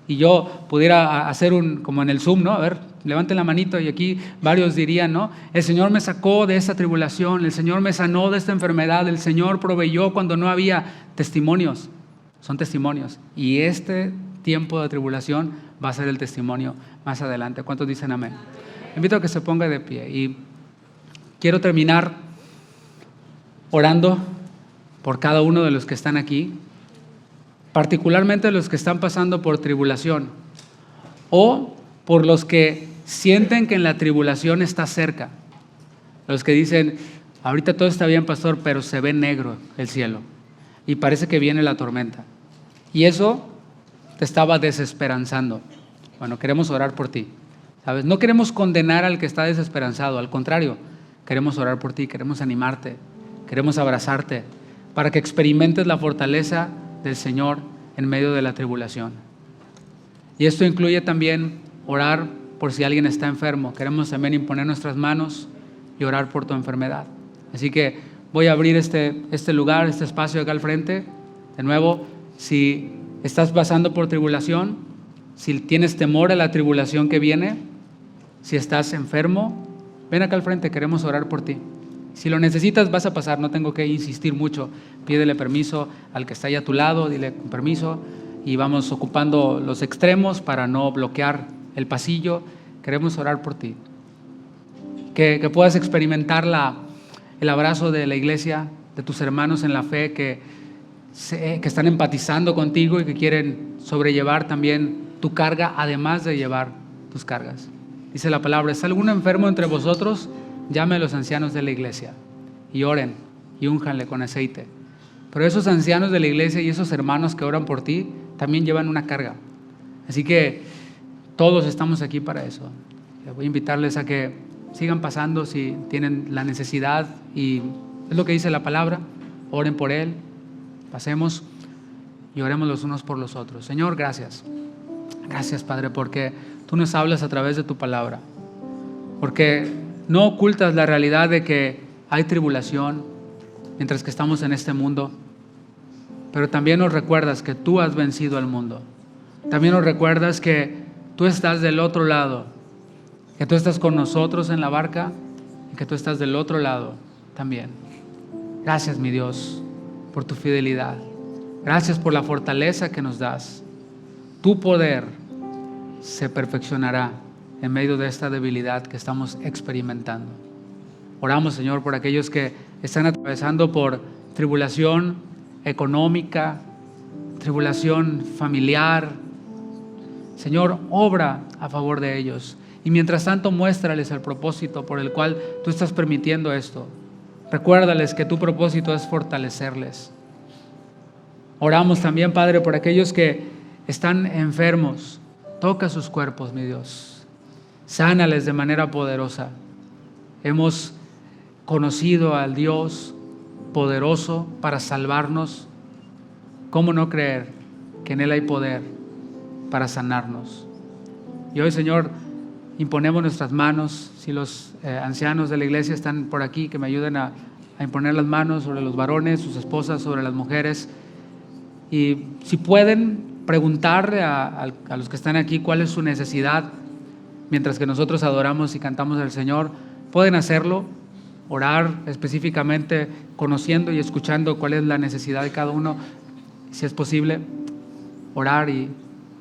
[SPEAKER 1] Y yo pudiera hacer como en el Zoom, ¿no? A ver, levanten la manito y aquí varios dirían, ¿no? El Señor me sacó de esta tribulación, el Señor me sanó de esta enfermedad, el Señor proveyó cuando no había. Testimonios, son testimonios. Y este tiempo de tribulación va a ser el testimonio más adelante. ¿Cuántos dicen amén? Invito a que se ponga de pie y quiero terminar orando por cada uno de los que están aquí, particularmente los que están pasando por tribulación o por los que sienten que en la tribulación está cerca. Los que dicen, ahorita todo está bien, pastor, pero se ve negro el cielo y parece que viene la tormenta. Y eso te estaba desesperanzando. Bueno, queremos orar por ti, ¿sabes? No queremos condenar al que está desesperanzado, al contrario, queremos orar por ti, queremos animarte, queremos abrazarte para que experimentes la fortaleza del Señor en medio de la tribulación. Y esto incluye también orar por si alguien está enfermo. Queremos también imponer nuestras manos y orar por tu enfermedad. Así que voy a abrir este lugar, este espacio acá al frente. De nuevo, si estás pasando por tribulación, si tienes temor a la tribulación que viene, si estás enfermo, ven acá al frente, queremos orar por ti. Si lo necesitas, vas a pasar, no tengo que insistir mucho. Pídele permiso al que está ahí a tu lado, dile con permiso, y vamos ocupando los extremos para no bloquear el pasillo. Queremos orar por ti. Que puedas experimentar el abrazo de la iglesia, de tus hermanos en la fe que están empatizando contigo y que quieren sobrellevar también tu carga, además de llevar tus cargas. Dice la palabra: ¿está alguno enfermo entre vosotros? Llame a los ancianos de la iglesia y oren y únjanle con aceite. Pero esos ancianos de la iglesia y esos hermanos que oran por ti también llevan una carga. Así que todos estamos aquí para eso. Voy a invitarles a que sigan pasando si tienen la necesidad, y es lo que dice la palabra: oren por él, pasemos y oremos los unos por los otros. Señor, gracias. Gracias, Padre, porque tú nos hablas a través de tu palabra, porque no ocultas la realidad de que hay tribulación mientras que estamos en este mundo, pero también nos recuerdas que tú has vencido al mundo. También nos recuerdas que tú estás del otro lado, que tú estás con nosotros en la barca y que tú estás del otro lado también. Gracias, mi Dios, por tu fidelidad. Gracias por la fortaleza que nos das. Tu poder se perfeccionará en medio de esta debilidad que estamos experimentando. Oramos, Señor, por aquellos que están atravesando por tribulación económica, tribulación familiar. Señor, obra a favor de ellos. Y mientras tanto, muéstrales el propósito por el cual tú estás permitiendo esto. Recuérdales que tu propósito es fortalecerles. Oramos también, Padre, por aquellos que están enfermos. Toca sus cuerpos, mi Dios. Sánales de manera poderosa. Hemos conocido al Dios poderoso para salvarnos. ¿Cómo no creer que en Él hay poder para sanarnos? Y hoy, Señor, imponemos nuestras manos. Si los ancianos de la iglesia están por aquí, que me ayuden a imponer las manos sobre los varones, sus esposas, sobre las mujeres. Y si pueden preguntarle a los que están aquí cuál es su necesidad, mientras que nosotros adoramos y cantamos al Señor, pueden hacerlo, orar específicamente, conociendo y escuchando cuál es la necesidad de cada uno. Si es posible, orar y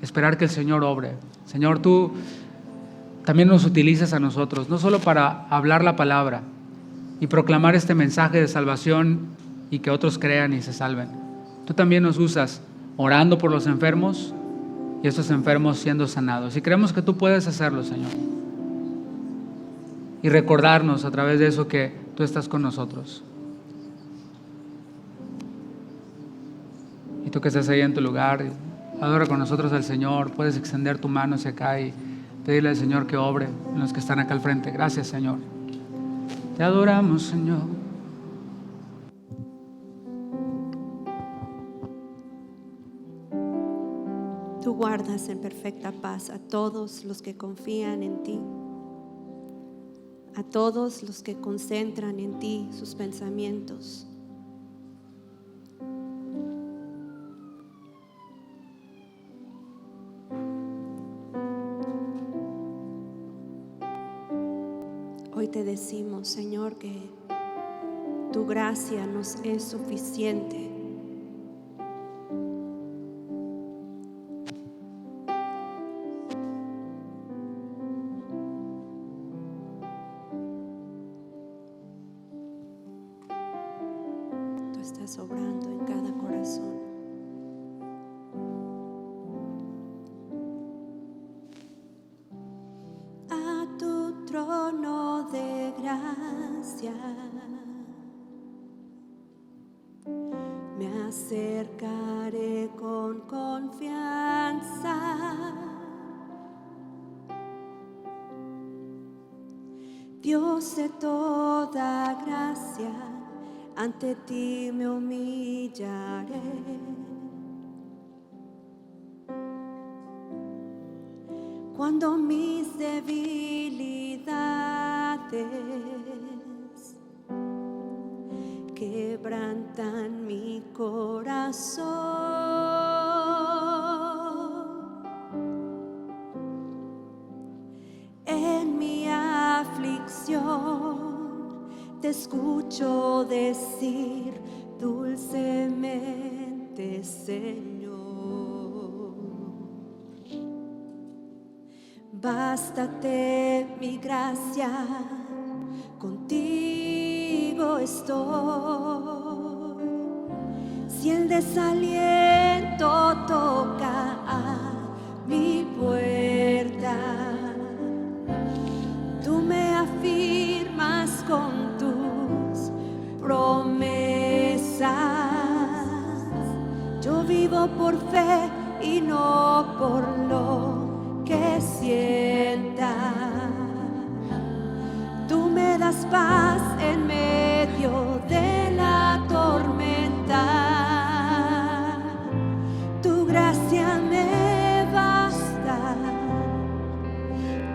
[SPEAKER 1] esperar que el Señor obre. Señor, tú también nos utilizas a nosotros, no solo para hablar la palabra y proclamar este mensaje de salvación y que otros crean y se salven. Tú también nos usas orando por los enfermos y estos enfermos siendo sanados. Y creemos que tú puedes hacerlo, Señor. Y recordarnos a través de eso que tú estás con nosotros. Y tú que estás ahí en tu lugar, adora con nosotros al Señor. Puedes extender tu mano hacia acá y pedirle al Señor que obre en los que están acá al frente. Gracias, Señor. Te adoramos, Señor.
[SPEAKER 2] Tú guardas en perfecta paz a todos los que confían en ti, a todos los que concentran en ti sus pensamientos. Hoy te decimos, Señor, que tu gracia nos es suficiente. Tú estás obrando en cada corazón. A tu trono de gracia me acercaré con confianza. Dios de toda gracia, ante ti me humillaré. Cuando mis debilidades quebrantan mi corazón, en mi aflicción te escucho decir dulcemente, Señor. Bástate mi gracia, contigo estoy. Si el desaliento toca a mi puerta, tú me afirmas con tus promesas. Yo vivo por fe y no por lo que sienta. Tú me das paz en medio de la tormenta. Tu gracia me basta.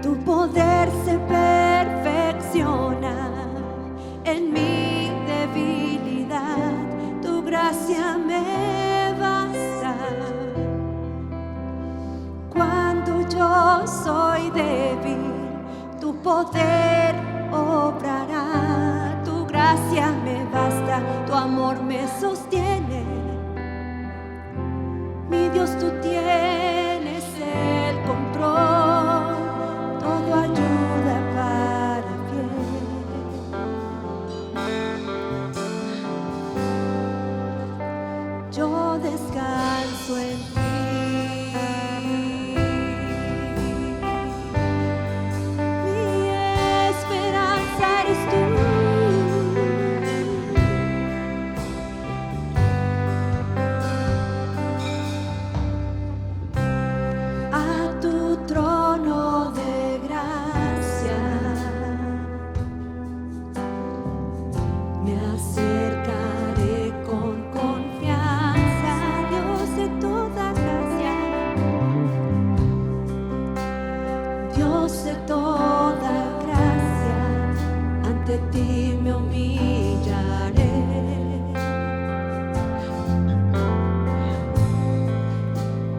[SPEAKER 2] Tu poder se perfecciona en mi debilidad. Tu gracia me basta. Cuando yo soy débil, tu poder obrará. Tu gracia me basta, tu amor me sostiene. Mi Dios, tú tienes el control, todo ayuda para bien. Yo descanso en ti.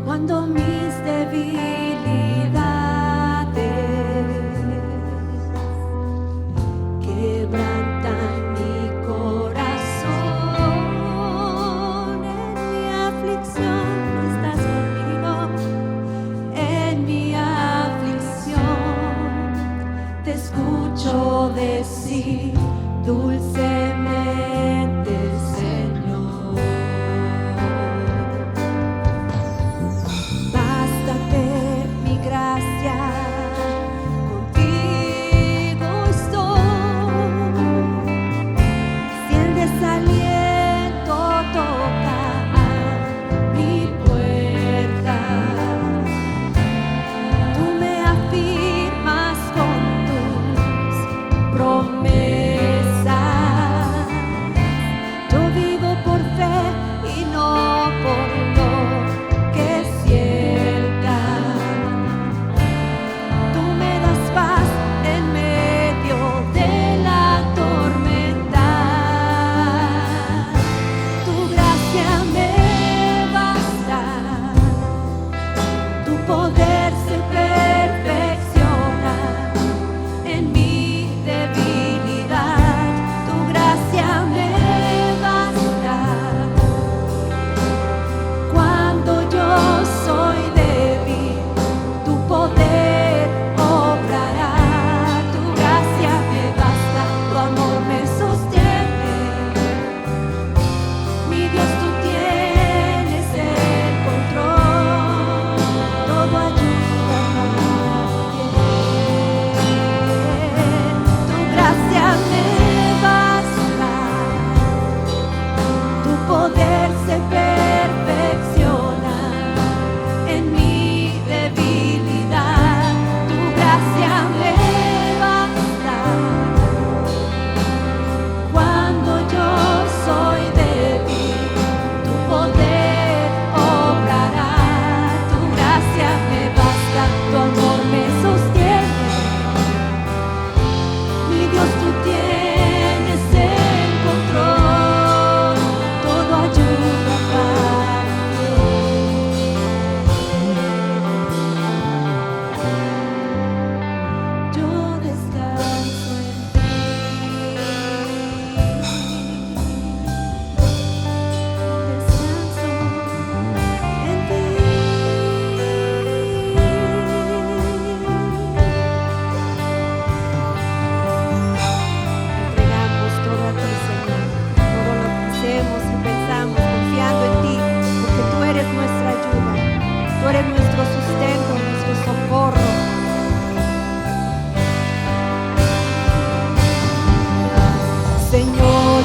[SPEAKER 2] Cuando mis debilidades quebrantan mi corazón, en mi aflicción tú estás conmigo, en mi aflicción te escucho decir dulcemente, Señor. Bástate mi gracia, contigo estoy. Si el desaliento toca a mi puerta, tú me afirmas con tus promesas.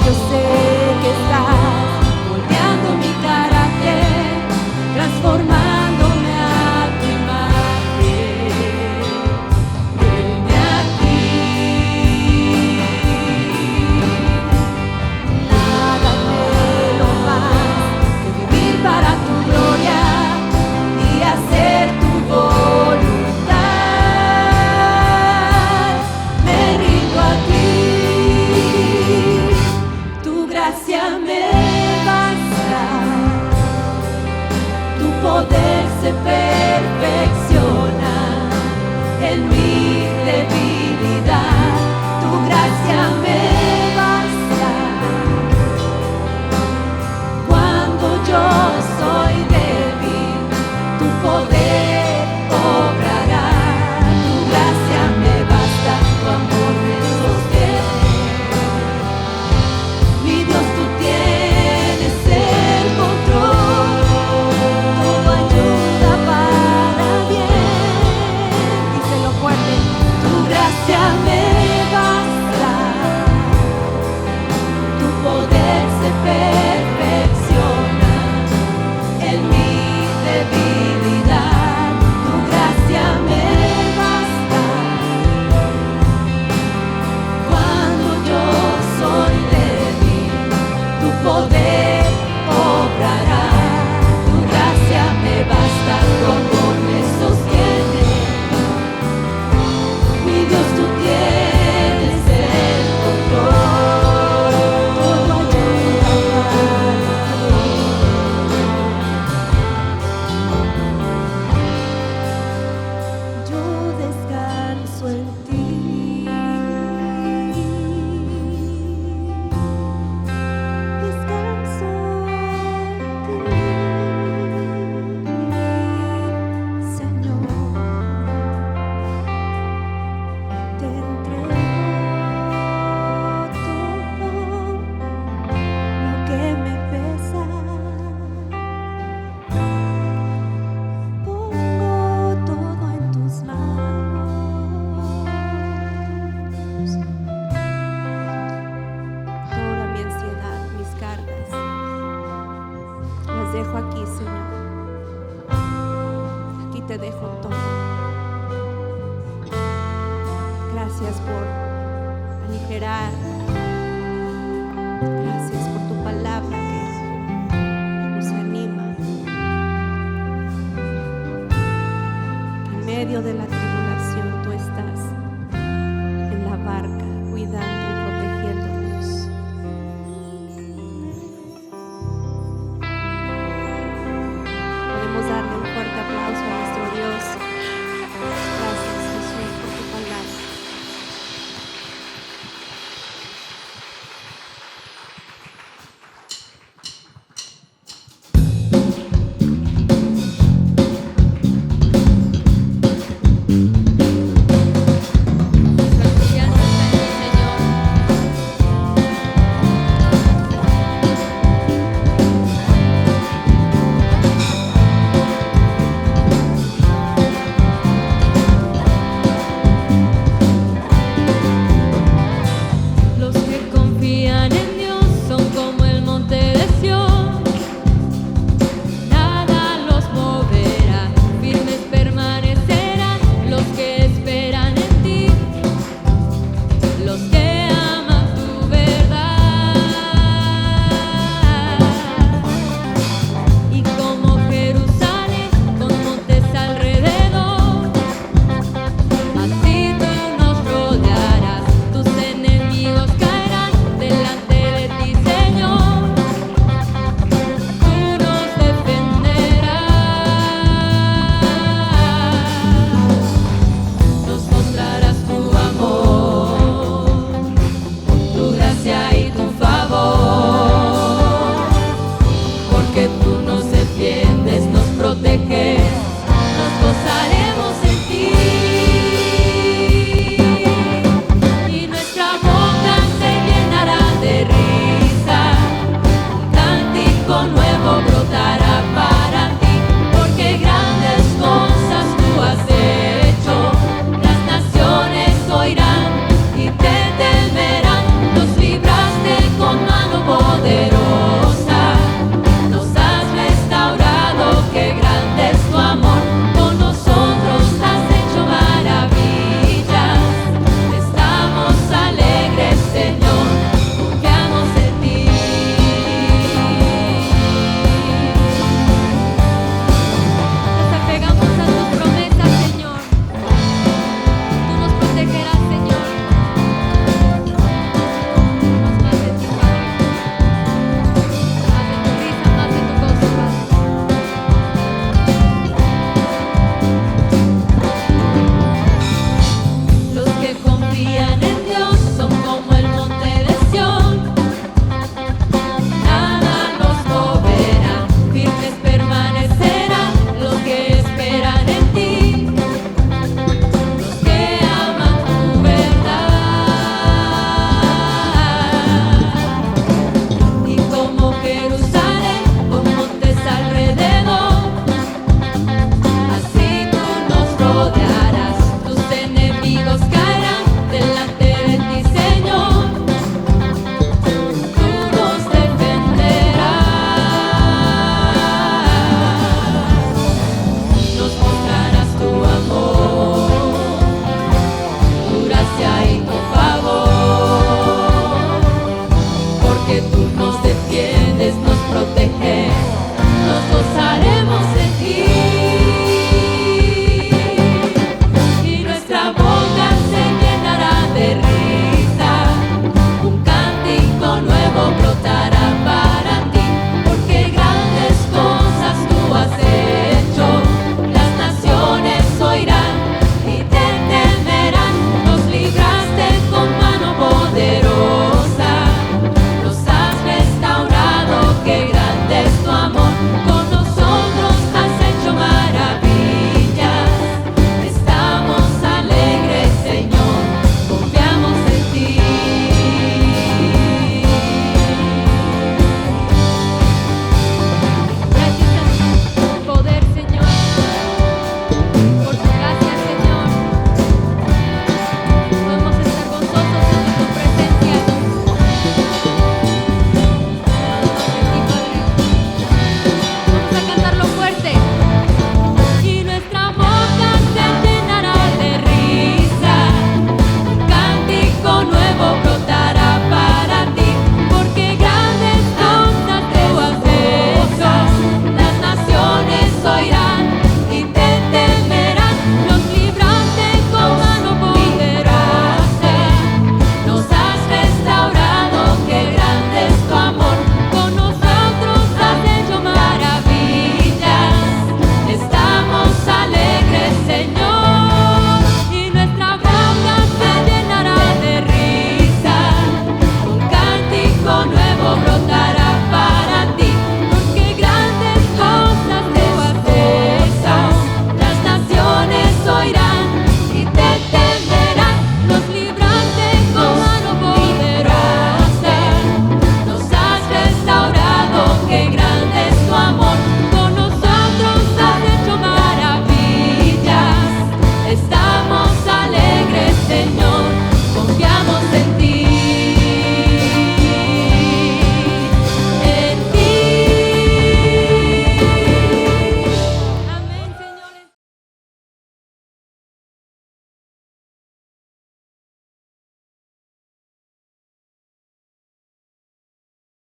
[SPEAKER 2] Yo sé que estás moldeando mi carácter, transformándome a tu imagen. Heme aquí. Nada anhelo más que vivir para tu gloria y hacer tu voluntad. Me rindo a ti, tu gracia me basta, tu poder se perfecciona en mi debilidad. Tu gracia me basta cuando yo soy débil, tu poder obrará. Tu gracia me basta, tu amor me sostiene. Mi Dios, tú tienes el control, todo ayuda para bien. Díselo fuerte, tu gracia me basta, tu poder se perfecciona en mi debilidad. Tu gracia me basta cuando yo soy débil, tu poder obrará. Tu gracia me basta, tu amor me sostiene. Mi Dios, tú tienes el control, todo ayuda para bien. Yo descanso en ti. Descanso en ti, Señor. Te entrego todo lo que me pesa. Pongo todo en tus manos. Toda mi ansiedad, mis cargas, las dejo aquí, Señor. Aquí te dejo todo. Gracias por aligerar. Gracias por tu palabra que nos anima. Que en medio de la tristeza